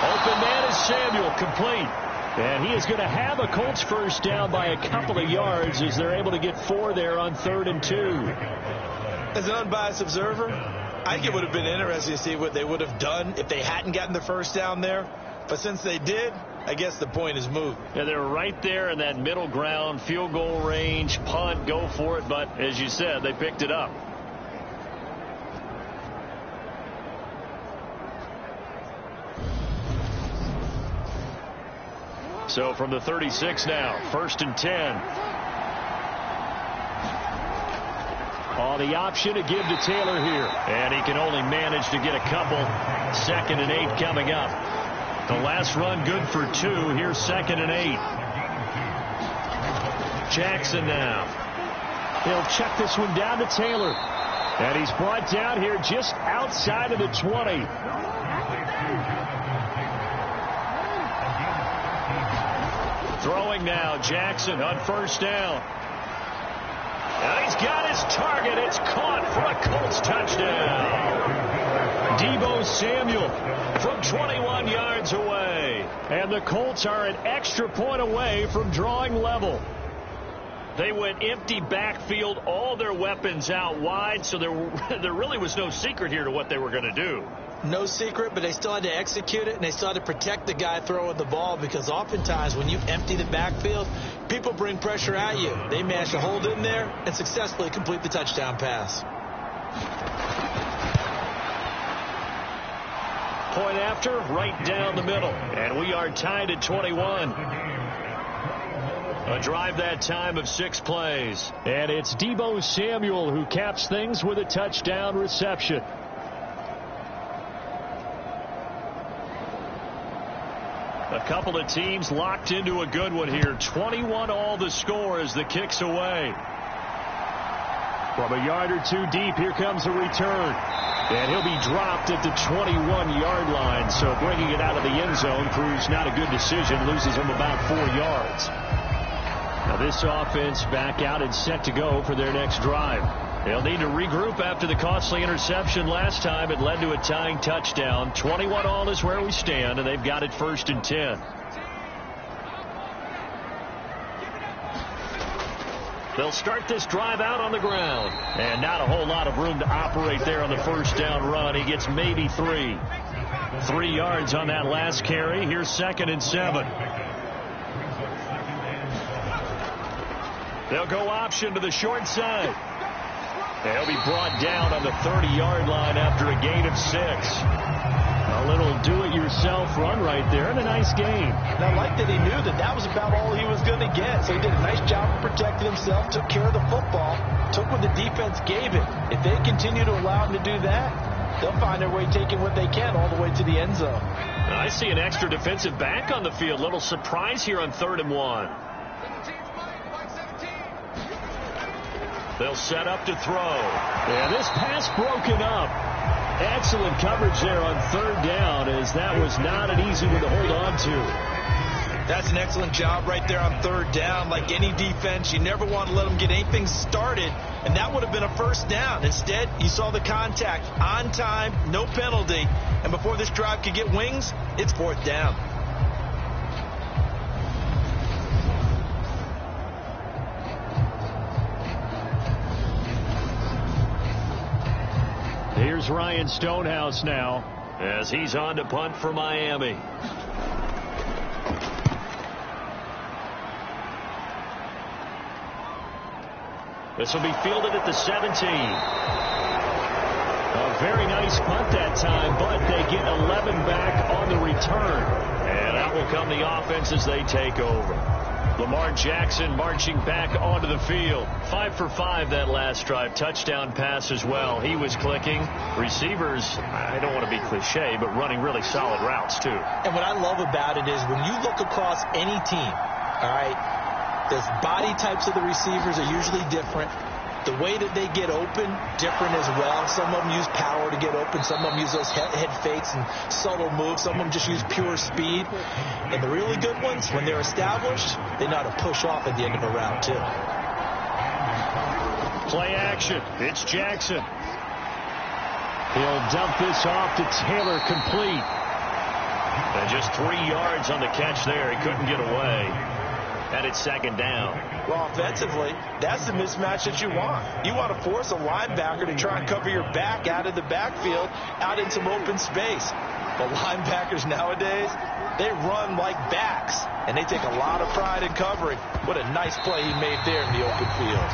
A: Open man is Samuel, complete. And he is going to have a Colts first down by a couple of yards as they're able to get 4 there on 3rd and 2.
D: As an unbiased observer, I think it would have been interesting to see what they would have done if they hadn't gotten the first down there. But since they did, I guess the point is moot.
A: Yeah, they're right there in that middle ground, field goal range, punt, go for it. But as you said, they picked it up. So from the 36 now, 1st and 10. The option to give to Taylor here. And he can only manage to get a couple. 2nd and 8 coming up. The last run good for 2. Here's 2nd and 8. Jackson now. He'll check this one down to Taylor. And he's brought down here just outside of the 20. Throwing now, Jackson on first down. And he's got his target. It's caught for a Colts touchdown. Deebo Samuel from 21 yards away. And the Colts are an extra point away from drawing level. They went empty backfield, all their weapons out wide, so there really was no secret here to what they were going to do.
B: No secret, but they still had to execute it, and they still had to protect the guy throwing the ball, because oftentimes when you empty the backfield, people bring pressure at you. They managed to hold in there and successfully complete the touchdown pass.
A: Point after, right down the middle. And we are tied at 21. A drive that time of 6 plays. And it's Deebo Samuel who caps things with a touchdown reception. A couple of teams locked into a good one here. 21 all the score as the kick's away. From a yard or 2 deep, here comes a return. And he'll be dropped at the 21-yard line. So bringing it out of the end zone proves not a good decision. Loses him about 4 yards. Now this offense back out and set to go for their next drive. They'll need to regroup after the costly interception last time. It led to a tying touchdown. 21 all is where we stand, and they've got it 1st and 10. They'll start this drive out on the ground. And not a whole lot of room to operate there on the first down run. He gets maybe 3. 3 yards on that last carry. Here's 2nd and 7. They'll go option to the short side. They'll be brought down on the 30-yard line after a gain of 6. A little do-it-yourself run right there, and a nice game.
D: And I like that he knew that was about all he was going to get. So he did a nice job of protecting himself, took care of the football, took what the defense gave him. If they continue to allow him to do that, they'll find their way taking what they can all the way to the end zone.
A: I see an extra defensive back on the field. Little surprise here on 3rd and 1. They'll set up to throw. And this pass broken up. Excellent coverage there on 3rd down, as that was not an easy one to hold on to.
B: That's an excellent job right there on third down. Like any defense, you never want to let them get anything started, and that would have been a first down. Instead, you saw the contact on time, no penalty, and before this drive could get wings, it's fourth down.
A: Here's Ryan Stonehouse now as he's on to punt for Miami. This will be fielded at the 17. A very nice punt that time, but they get 11 back on the return. And out will come the offense as they take over. Lamar Jackson marching back onto the field. 5 for 5 that last drive. Touchdown pass as well. He was clicking. Receivers, I don't want to be cliche, but running really solid routes too.
B: And what I love about it is when you look across any team, all right, the body types of the receivers are usually different. The way that they get open, different as well. Some of them use power to get open. Some of them use those head fakes and subtle moves. Some of them just use pure speed. And the really good ones, when they're established, they know how to push off at the end of a route, too.
A: Play action. It's Jackson. He'll dump this off to Taylor, complete. And just 3 yards on the catch there. He couldn't get away. And it's second down.
D: Well, offensively, that's the mismatch that you want. You want to force a linebacker to try and cover your back out of the backfield, out in some open space. But linebackers nowadays, they run like backs, and they take a lot of pride in covering. What a nice play he made there in the open field.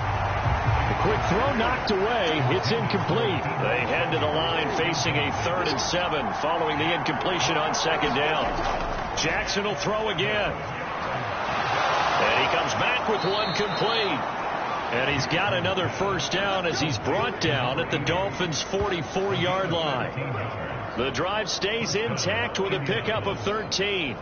A: The quick throw knocked away. It's incomplete. They head to the line facing a 3rd and 7 following the incompletion on second down. Jackson will throw again. And he comes back with one complete. And he's got another first down as he's brought down at the Dolphins' 44-yard line. The drive stays intact with a pickup of 13.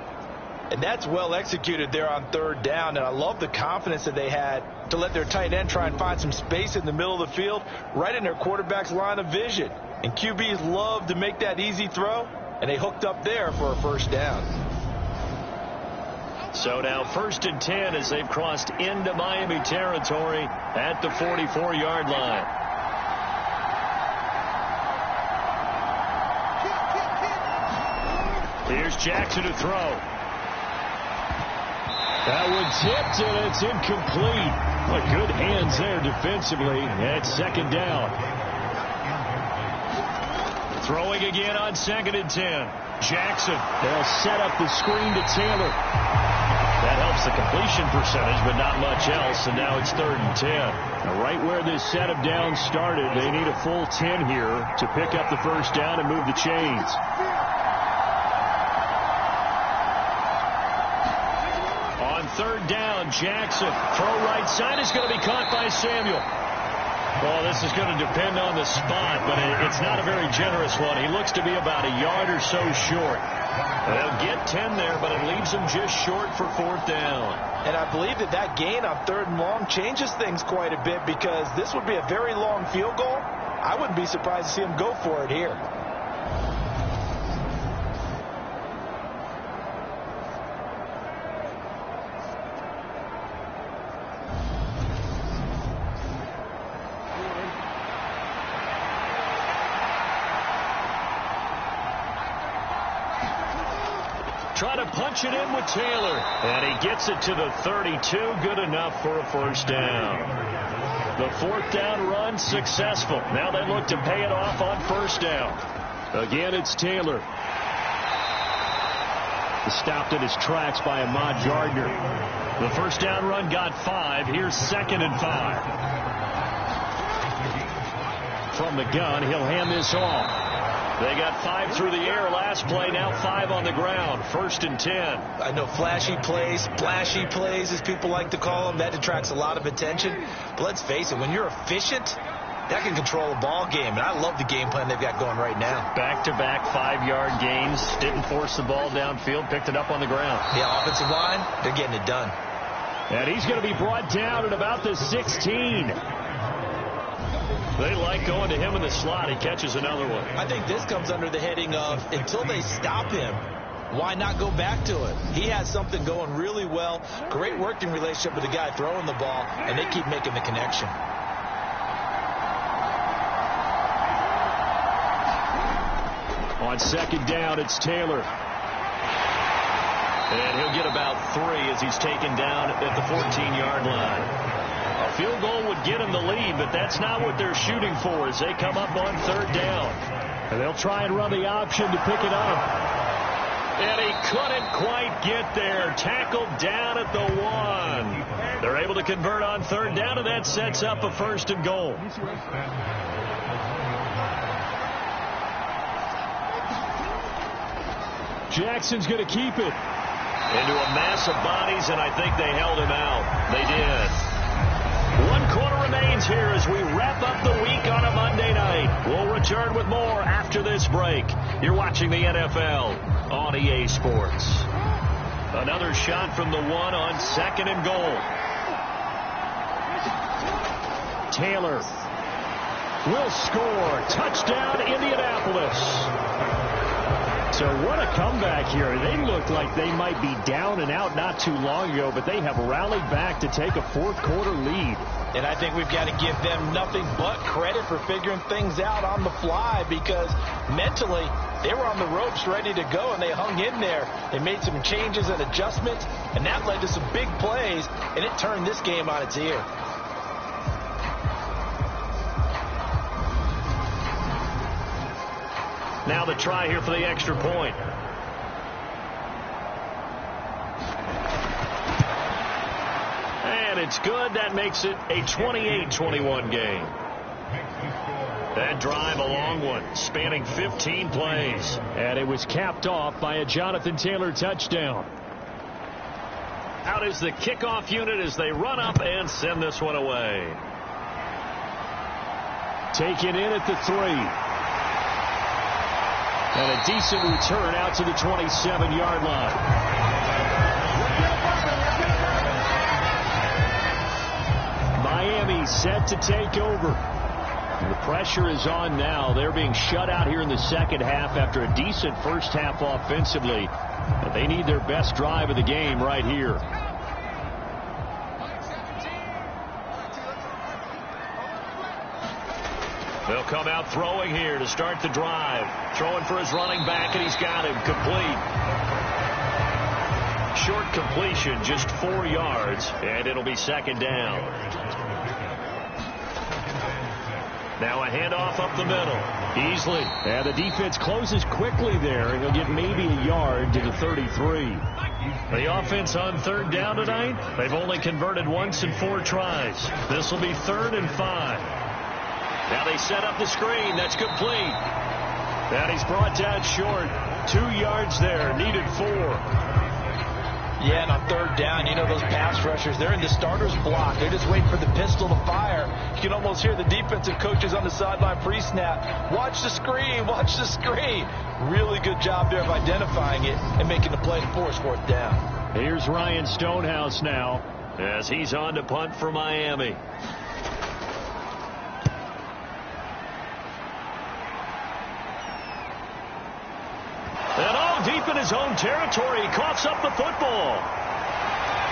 D: And that's well executed there on third down. And I love the confidence that they had to let their tight end try and find some space in the middle of the field, right in their quarterback's line of vision. And QBs love to make that easy throw, and they hooked up there for a first down.
A: So now 1st and 10 as they've crossed into Miami territory at the 44-yard line. Here's Jackson to throw. That one tipped, and it's incomplete. But good hands there defensively. And it's second down. Throwing again on 2nd and 10. Jackson. They'll set up the screen to Taylor. That helps the completion percentage, but not much else, and now it's 3rd and 10. Now, right where this set of downs started, they need a full 10 here to pick up the first down and move the chains. On 3rd down, Jackson. Throw right side is going to be caught by Samuel. Well, this is going to depend on the spot, but it's not a very generous one. He looks to be about a yard or so short. They'll get 10 there, but it leaves them just short for 4th down.
D: And I believe that gain on 3rd and long changes things quite a bit, because this would be a very long field goal. I wouldn't be surprised to see him go for it here.
A: Try to punch it in with Taylor. And he gets it to the 32. Good enough for a first down. The 4th down run successful. Now they look to pay it off on first down. Again, it's Taylor. Stopped in his tracks by Ahmad Gardner. The first down run got 5. Here's 2nd and 5. From the gun, he'll hand this off. They got 5 through the air last play, now 5 on the ground. 1st and 10.
B: I know flashy plays, splashy plays, as people like to call them, that attracts a lot of attention. But let's face it, when you're efficient, that can control a ball game. And I love the game plan they've got going right now.
A: Back-to-back 5-yard gains. Didn't force the ball downfield, picked it up on the ground.
B: Yeah, offensive line, they're getting it done.
A: And he's going to be brought down at about the 16. They like going to him in the slot. He catches another one.
B: I think this comes under the heading of, until they stop him, why not go back to it? He has something going really well. Great working relationship with the guy throwing the ball, and they keep making the connection.
A: On second down, it's Taylor. And he'll get about 3 as he's taken down at the 14-yard line. A field goal would get him the lead, but that's not what they're shooting for as they come up on third down. And they'll try and run the option to pick it up. And he couldn't quite get there. Tackled down at the 1. They're able to convert on third down, and that sets up a 1st and goal. Jackson's going to keep it. Into a mass of bodies, and I think they held him out. They did. 1 quarter remains here as we wrap up the week on a Monday night. We'll return with more after this break. You're watching the NFL on EA Sports. Another shot from the 1 on 2nd and goal. Taylor will score. Touchdown, Indianapolis. So what a comeback here. They looked like they might be down and out not too long ago, but they have rallied back to take a 4th quarter lead.
D: And I think we've got to give them nothing but credit for figuring things out on the fly, because mentally they were on the ropes ready to go, and they hung in there. They made some changes and adjustments, and that led to some big plays, and it turned this game on its ear.
A: Now the try here for the extra point. And it's good. That makes it a 28-21 game. That drive, a long one, spanning 15 plays. And it was capped off by a Jonathan Taylor touchdown. Out is the kickoff unit as they run up and send this one away. Taken in at the 3. And a decent return out to the 27-yard line. Miami set to take over. The pressure is on now. They're being shut out here in the second half after a decent first half offensively. But they need their best drive of the game right here. They'll come out throwing here to start the drive. Throwing for his running back, and he's got him complete. Short completion, just 4 yards, and it'll be second down. Now a handoff up the middle. Easily. And the defense closes quickly there, and he'll get maybe a yard to the 33. The offense on third down tonight, they've only converted once in 4 tries. This will be 3rd and 5. Now they set up the screen. That's complete. And he's brought down short. 2 yards there. Needed 4.
D: Yeah, and on third down, you know those pass rushers, they're in the starter's block. They're just waiting for the pistol to fire. You can almost hear the defensive coaches on the sideline pre-snap. Watch the screen. Watch the screen. Really good job there of identifying it and making the play to force 4th down.
A: Here's Ryan Stonehouse now as he's on to punt for Miami. Deep in his own territory, he coughs up the football.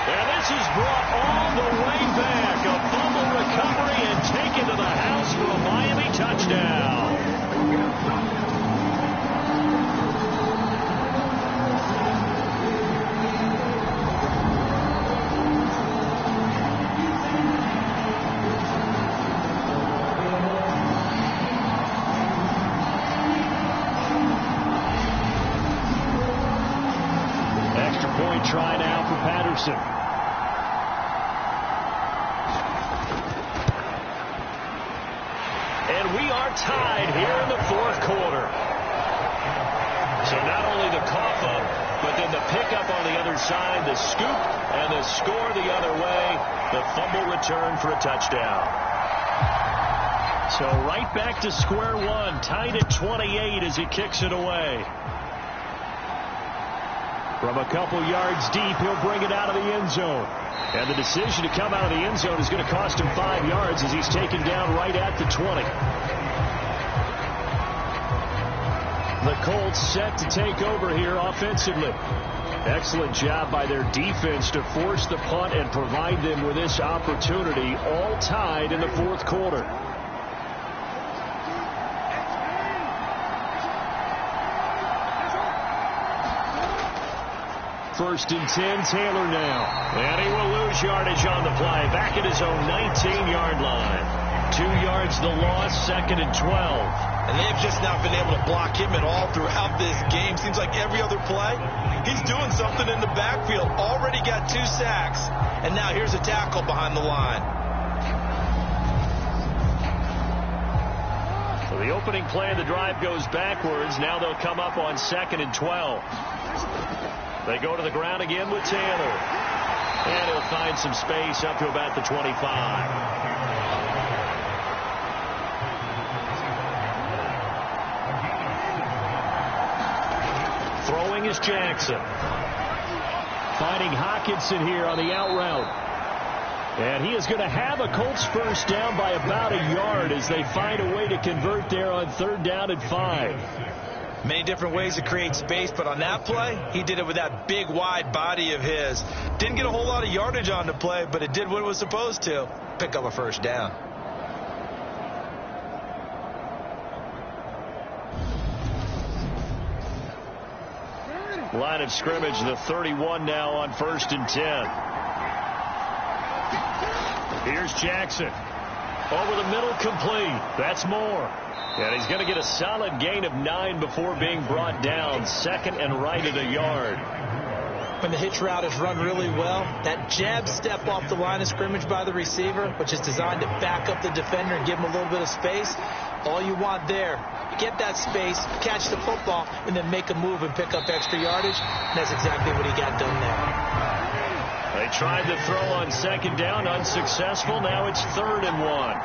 A: And this is brought all the way back. A fumble recovery and taken to the house for a Miami touchdown. Try now for Patterson. And we are tied here in the 4th quarter. So not only the cough up, but then the pickup on the other side, the scoop, and the score the other way. The fumble return for a touchdown. So right back to square one, tied at 28 as he kicks it away. From a couple yards deep, he'll bring it out of the end zone. And the decision to come out of the end zone is going to cost him 5 yards as he's taken down right at the 20. The Colts set to take over here offensively. Excellent job by their defense to force the punt and provide them with this opportunity, all tied in the fourth quarter. First and 10, Taylor now. And he will lose yardage on the play. Back at his own 19-yard line. 2 yards the loss, second and 12.
B: And they've just not been able to block him at all throughout this game. Seems like every other play, he's doing something in the backfield. Already got 2 sacks. And now here's a tackle behind the line.
A: So the opening play of the drive goes backwards. Now they'll come up on second and 12. They go to the ground again with Taylor. And he'll find some space up to about the 25. Throwing is Jackson. Finding Hockenson here on the out route. And he is going to have a Colts first down by about a yard as they find a way to convert there on 3rd down and 5.
B: Many different ways to create space, but on that play, he did it with that big, wide body of his. Didn't get a whole lot of yardage on the play, but it did what it was supposed to. Pick up a first down.
A: Line of scrimmage, the 31 now on 1st and 10. Here's Jackson. Over the middle, complete. That's more. And he's going to get a solid gain of 9 before being brought down. Second and right at a yard.
B: When the hitch route is run really well, that jab step off the line of scrimmage by the receiver, which is designed to back up the defender and give him a little bit of space, all you want there, get that space, catch the football, and then make a move and pick up extra yardage. And that's exactly what he got done there.
A: They tried to throw on second down, unsuccessful. Now it's 3rd and 1.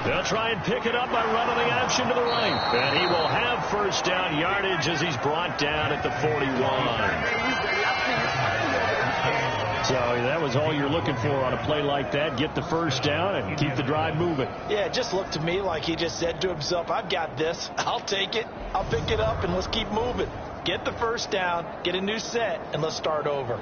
A: They'll try and pick it up by running the option to the right. And he will have first down yardage as he's brought down at the 41. So that was all you're looking for on a play like that. Get the first down and keep the drive moving.
D: Yeah, it just looked to me like he just said to himself, I've got this. I'll take it. I'll pick it up, and let's keep moving. Get the first down, get a new set, and let's start over.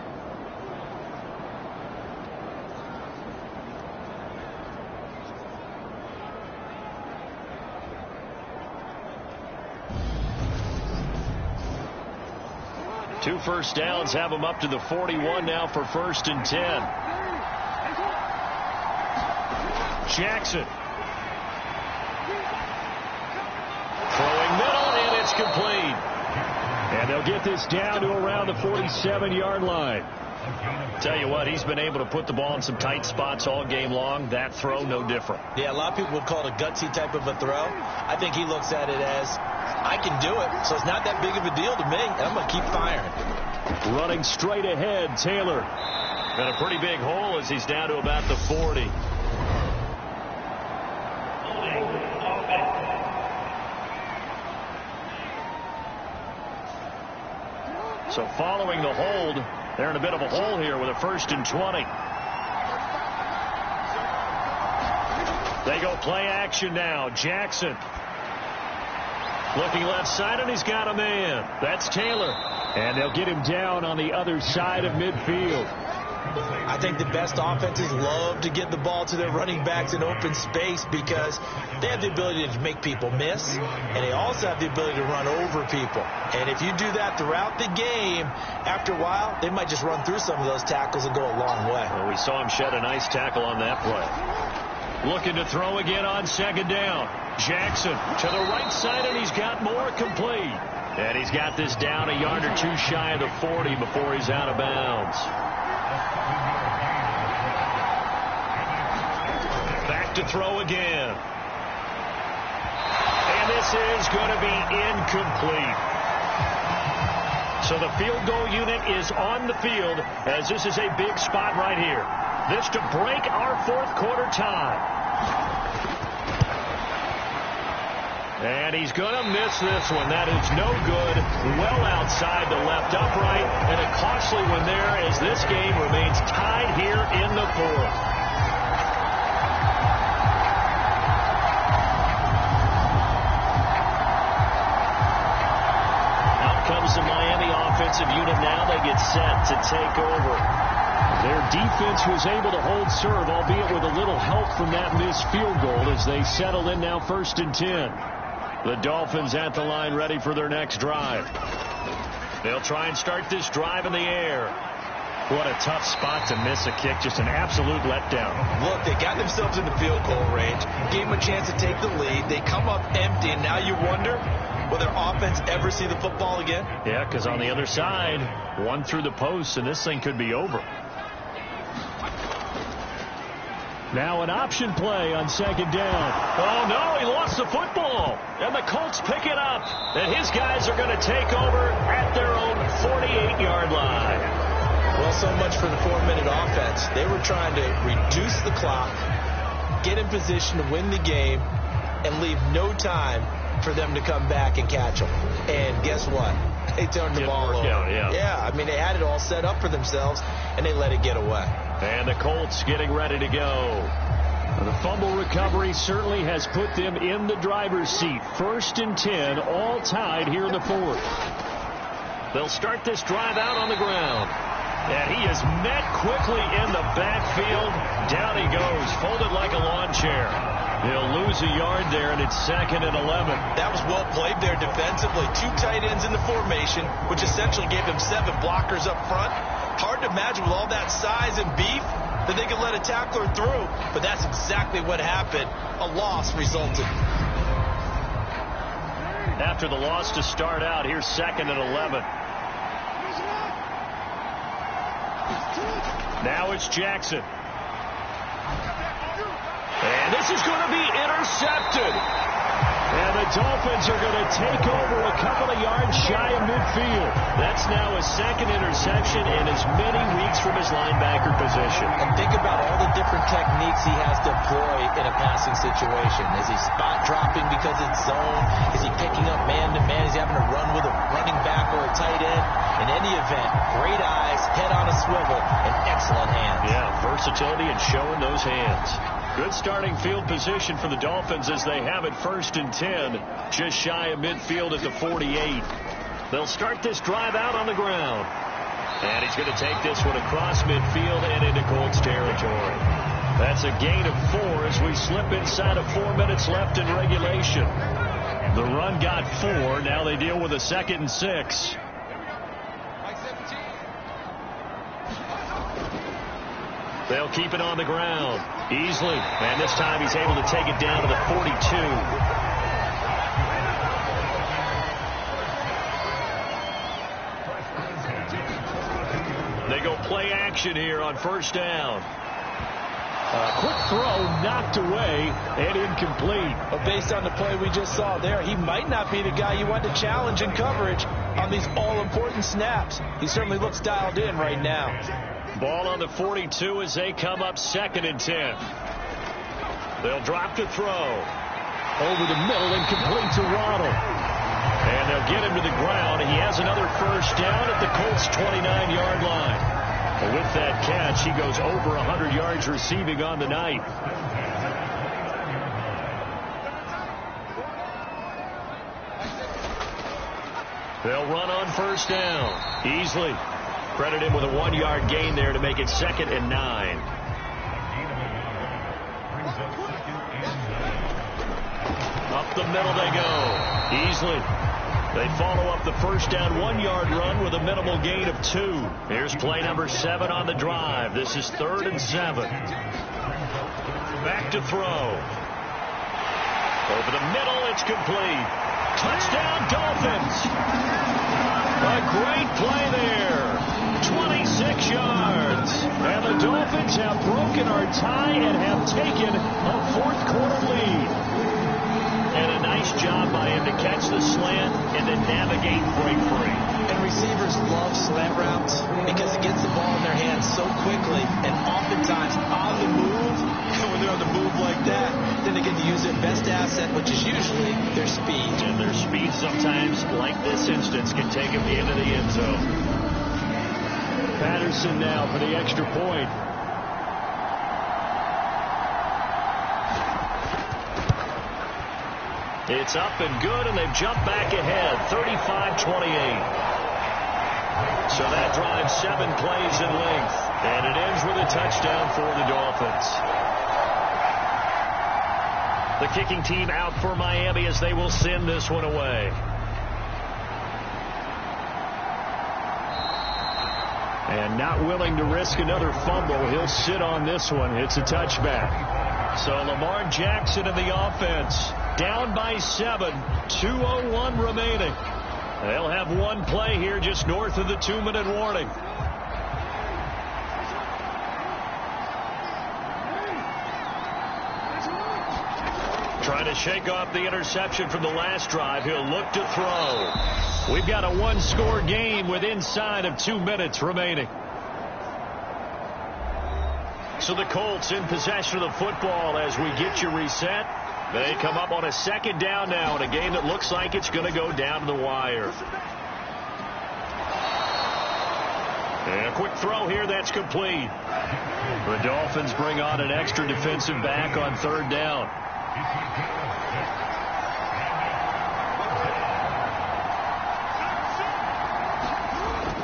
A: Two first downs have him up to the 41 now for 1st and 10. Jackson. Throwing middle, and it's complete. And they'll get this down to around the 47-yard line. Tell you what, he's been able to put the ball in some tight spots all game long. That throw, no different.
B: Yeah, a lot of people would call it a gutsy type of a throw. I think he looks at it as, I can do it, so it's not that big of a deal to me. I'm going to keep firing.
A: Running straight ahead, Taylor. And a pretty big hole as he's down to about the 40. So following the hold, they're in a bit of a hole here with a 1st and 20. They go play action now. Jackson. Looking left side, and he's got a man. That's Taylor. And they'll get him down on the other side of midfield.
B: I think the best offenses love to get the ball to their running backs in open space because they have the ability to make people miss, and they also have the ability to run over people. And if you do that throughout the game, after a while, they might just run through some of those tackles and go a long way.
A: Well, we saw him shed a nice tackle on that play. Looking to throw again on second down. Jackson to the right side, and he's got more, complete. And he's got this down a yard or two shy of the 40 before he's out of bounds. Back to throw again. And this is going to be incomplete. So the field goal unit is on the field as this is a big spot right here. This to break our fourth quarter tie. And he's going to miss this one. That is no good. Well outside the left upright. And a costly one there as this game remains tied here in the fourth. offensive unit now. They get set to take over. Their defense was able to hold serve, albeit with a little help from that missed field goal as they settle in now 1st and 10. The Dolphins at the line ready for their next drive. They'll try and start this drive in the air.
E: What a tough spot to miss a kick. Just an absolute letdown.
B: Look, they got themselves in the field goal range, gave them a chance to take the lead. They come up empty, and now you wonder, will their offense ever see the football again?
E: Yeah, because on the other side, one through the post, and this thing could be over.
A: Now an option play on 2nd down. Oh, no, he lost the football. And the Colts pick it up. And his guys are going to take over at their own 48-yard line.
B: Well, so much for the 4-minute offense. They were trying to reduce the clock, get in position to win the game, and leave no time for them to come back and catch them. And guess what? They turned the ball over. Yeah, I mean, they had it all set up for themselves, and they let it get away.
A: And the Colts getting ready to go. The fumble recovery certainly has put them in the driver's seat. 1st and 10, all tied here in the 4th. They'll start this drive out on the ground. And he is met quickly in the backfield. Down he goes, folded like a lawn chair. He'll lose a yard there, and it's 2nd and 11.
B: That was well played there defensively. 2 tight ends in the formation, which essentially gave them 7 blockers up front. Hard to imagine with all that size and beef that they could let a tackler through, but that's exactly what happened. A loss resulted.
A: After the loss to start out, here's 2nd and 11. Now it's Jackson. And this is going to be intercepted. And the Dolphins are going to take over a couple of yards shy of midfield. That's now his 2nd interception in as many weeks from his linebacker position.
B: And think about all the different techniques he has to employ in a passing situation. Is he spot dropping because it's zone? Is he picking up man-to-man? Is he having to run with a running back or a tight end? In any event, great eyes, head on a swivel, and excellent hands.
A: Yeah, versatility and showing those hands. Good starting field position for the Dolphins as they have it 1st and 10, just shy of midfield at the 48. They'll start this drive out on the ground. And he's going to take this one across midfield and into Colts territory. That's a gain of 4 as we slip inside of 4 minutes left in regulation. The run got 4. Now they deal with a 2nd and 6. They'll keep it on the ground easily, and this time he's able to take it down to the 42. They go play action here on 1st down. A quick throw knocked away and incomplete.
D: But based on the play we just saw there, he might not be the guy you want to challenge in coverage on these all-important snaps. He certainly looks dialed in right now.
A: Ball on the 42 as they come up 2nd and 10. They'll drop to throw. Over the middle and complete to Waddle. And they'll get him to the ground. He has another 1st down at the Colts' 29-yard line. And with that catch, he goes over 100 yards receiving on the night. They'll run on 1st down. Easily. Credit him with a 1-yard gain there to make it 2nd and 9. Up the middle they go. Easily. They follow up the 1st down 1-yard run with a minimal gain of 2. Here's play number 7 on the drive. This is 3rd and 7. Back to throw. Over the middle, it's complete. Touchdown, Dolphins. A great play there. 26 yards. And the Dolphins have broken our tie and have taken a 4th quarter lead. And a nice job by him to catch the slant and then navigate break free.
B: And receivers love slant routes because it gets the ball in their hands so quickly and oftentimes on the move. And when they're on the move like that, then they get to use their best asset, which is usually their speed.
A: And their speed sometimes, like this instance, can take them into the end zone. Patterson now for the extra point. It's up and good, and they've jumped back ahead, 35-28. So that drives 7 plays in length. And it ends with a touchdown for the Dolphins. The kicking team out for Miami as they will send this one away. And not willing to risk another fumble, he'll sit on this one. It's a touchback. So Lamar Jackson in the offense, down by 7, 2:01 remaining. They'll have one play here just north of the 2-minute warning. Trying to shake off the interception from the last drive. He'll look to throw. We've got a one-score game with inside of 2 minutes remaining. So the Colts in possession of the football as we get you reset. They come up on a 2nd down now in a game that looks like it's going to go down to the wire. And a quick throw here that's complete. The Dolphins bring on an extra defensive back on 3rd down.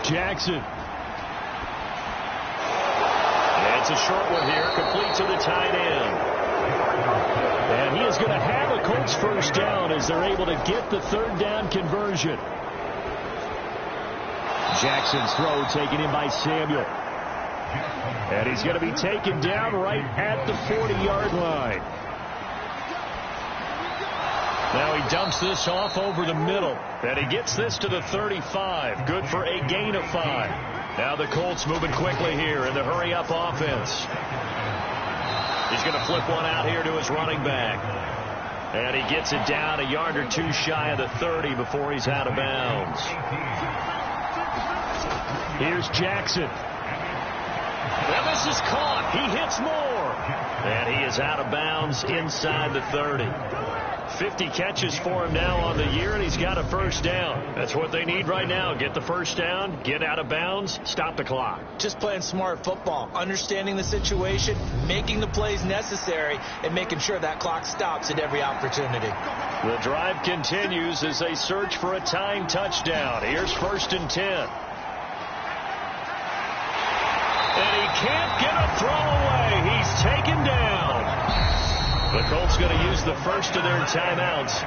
A: Jackson. And it's a short one here, complete to the tight end. And he is going to have a Colts 1st down as they're able to get the 3rd down conversion. Jackson's throw taken in by Samuel. And he's going to be taken down right at the 40-yard line. Now he dumps this off over the middle. And he gets this to the 35. Good for a gain of 5. Now the Colts moving quickly here in the hurry-up offense. He's going to flip one out here to his running back. And he gets it down a yard or 2 shy of the 30 before he's out of bounds. Here's Jackson. And this is caught. He hits more. And he is out of bounds inside the 30. 50 catches for him now on the year, and he's got a 1st down. That's what they need right now. Get the 1st down, get out of bounds, stop the clock.
B: Just playing smart football, understanding the situation, making the plays necessary, and making sure that clock stops at every opportunity.
A: The drive continues as they search for a tying touchdown. Here's 1st and 10. And he can't get a throw away. He's taken down. The Colts going to use the first of their timeouts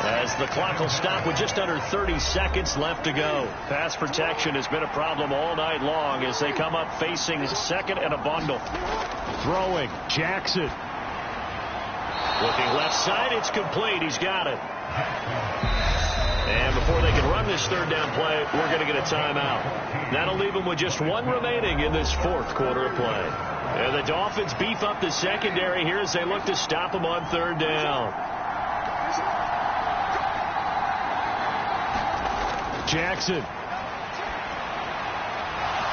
A: as the clock will stop with just under 30 seconds left to go. Pass protection has been a problem all night long as they come up facing 2nd and a bundle. Throwing, Jackson. Looking left side, it's complete. He's got it. And before they can run this 3rd down play, we're going to get a timeout. That'll leave them with just 1 remaining in this 4th quarter of play. And the Dolphins beef up the secondary here as they look to stop him on 3rd down. Jackson.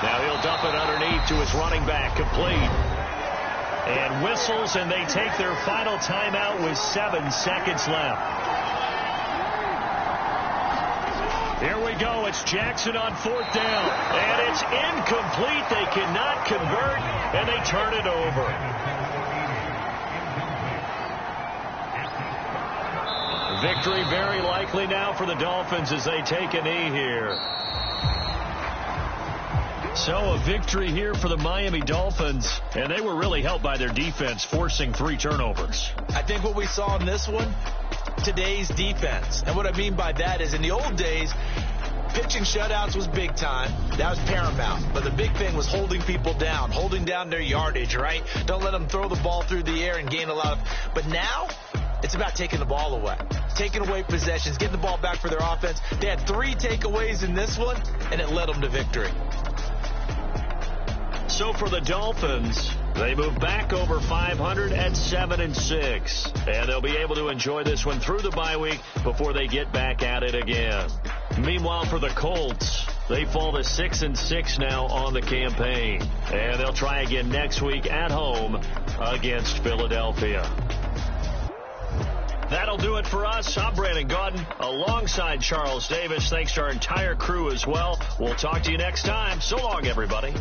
A: Now he'll dump it underneath to his running back, complete. And whistles, and they take their final timeout with 7 seconds left. Here we go. It's Jackson on 4th down. And it's incomplete. They cannot convert, and they turn it over. Victory very likely now for the Dolphins as they take a knee here. So a victory here for the Miami Dolphins, and they were really helped by their defense forcing 3 turnovers.
B: I think what we saw in this one, today's defense. And what I mean by that is in the old days, pitching shutouts was big time. That was paramount. But the big thing was holding people down, holding down their yardage, right? Don't let them throw the ball through the air and gain a lot of. But now it's about taking the ball away, taking away possessions, getting the ball back for their offense. They had 3 takeaways in this one, and it led them to victory.
A: So for the Dolphins, they move back over 500 at 7-6. And they'll be able to enjoy this one through the bye week before they get back at it again. Meanwhile, for the Colts, they fall to 6-6 now on the campaign. And they'll try again next week at home against Philadelphia. That'll do it for us. I'm Brandon Gaudin alongside Charles Davis. Thanks to our entire crew as well. We'll talk to you next time. So long, everybody.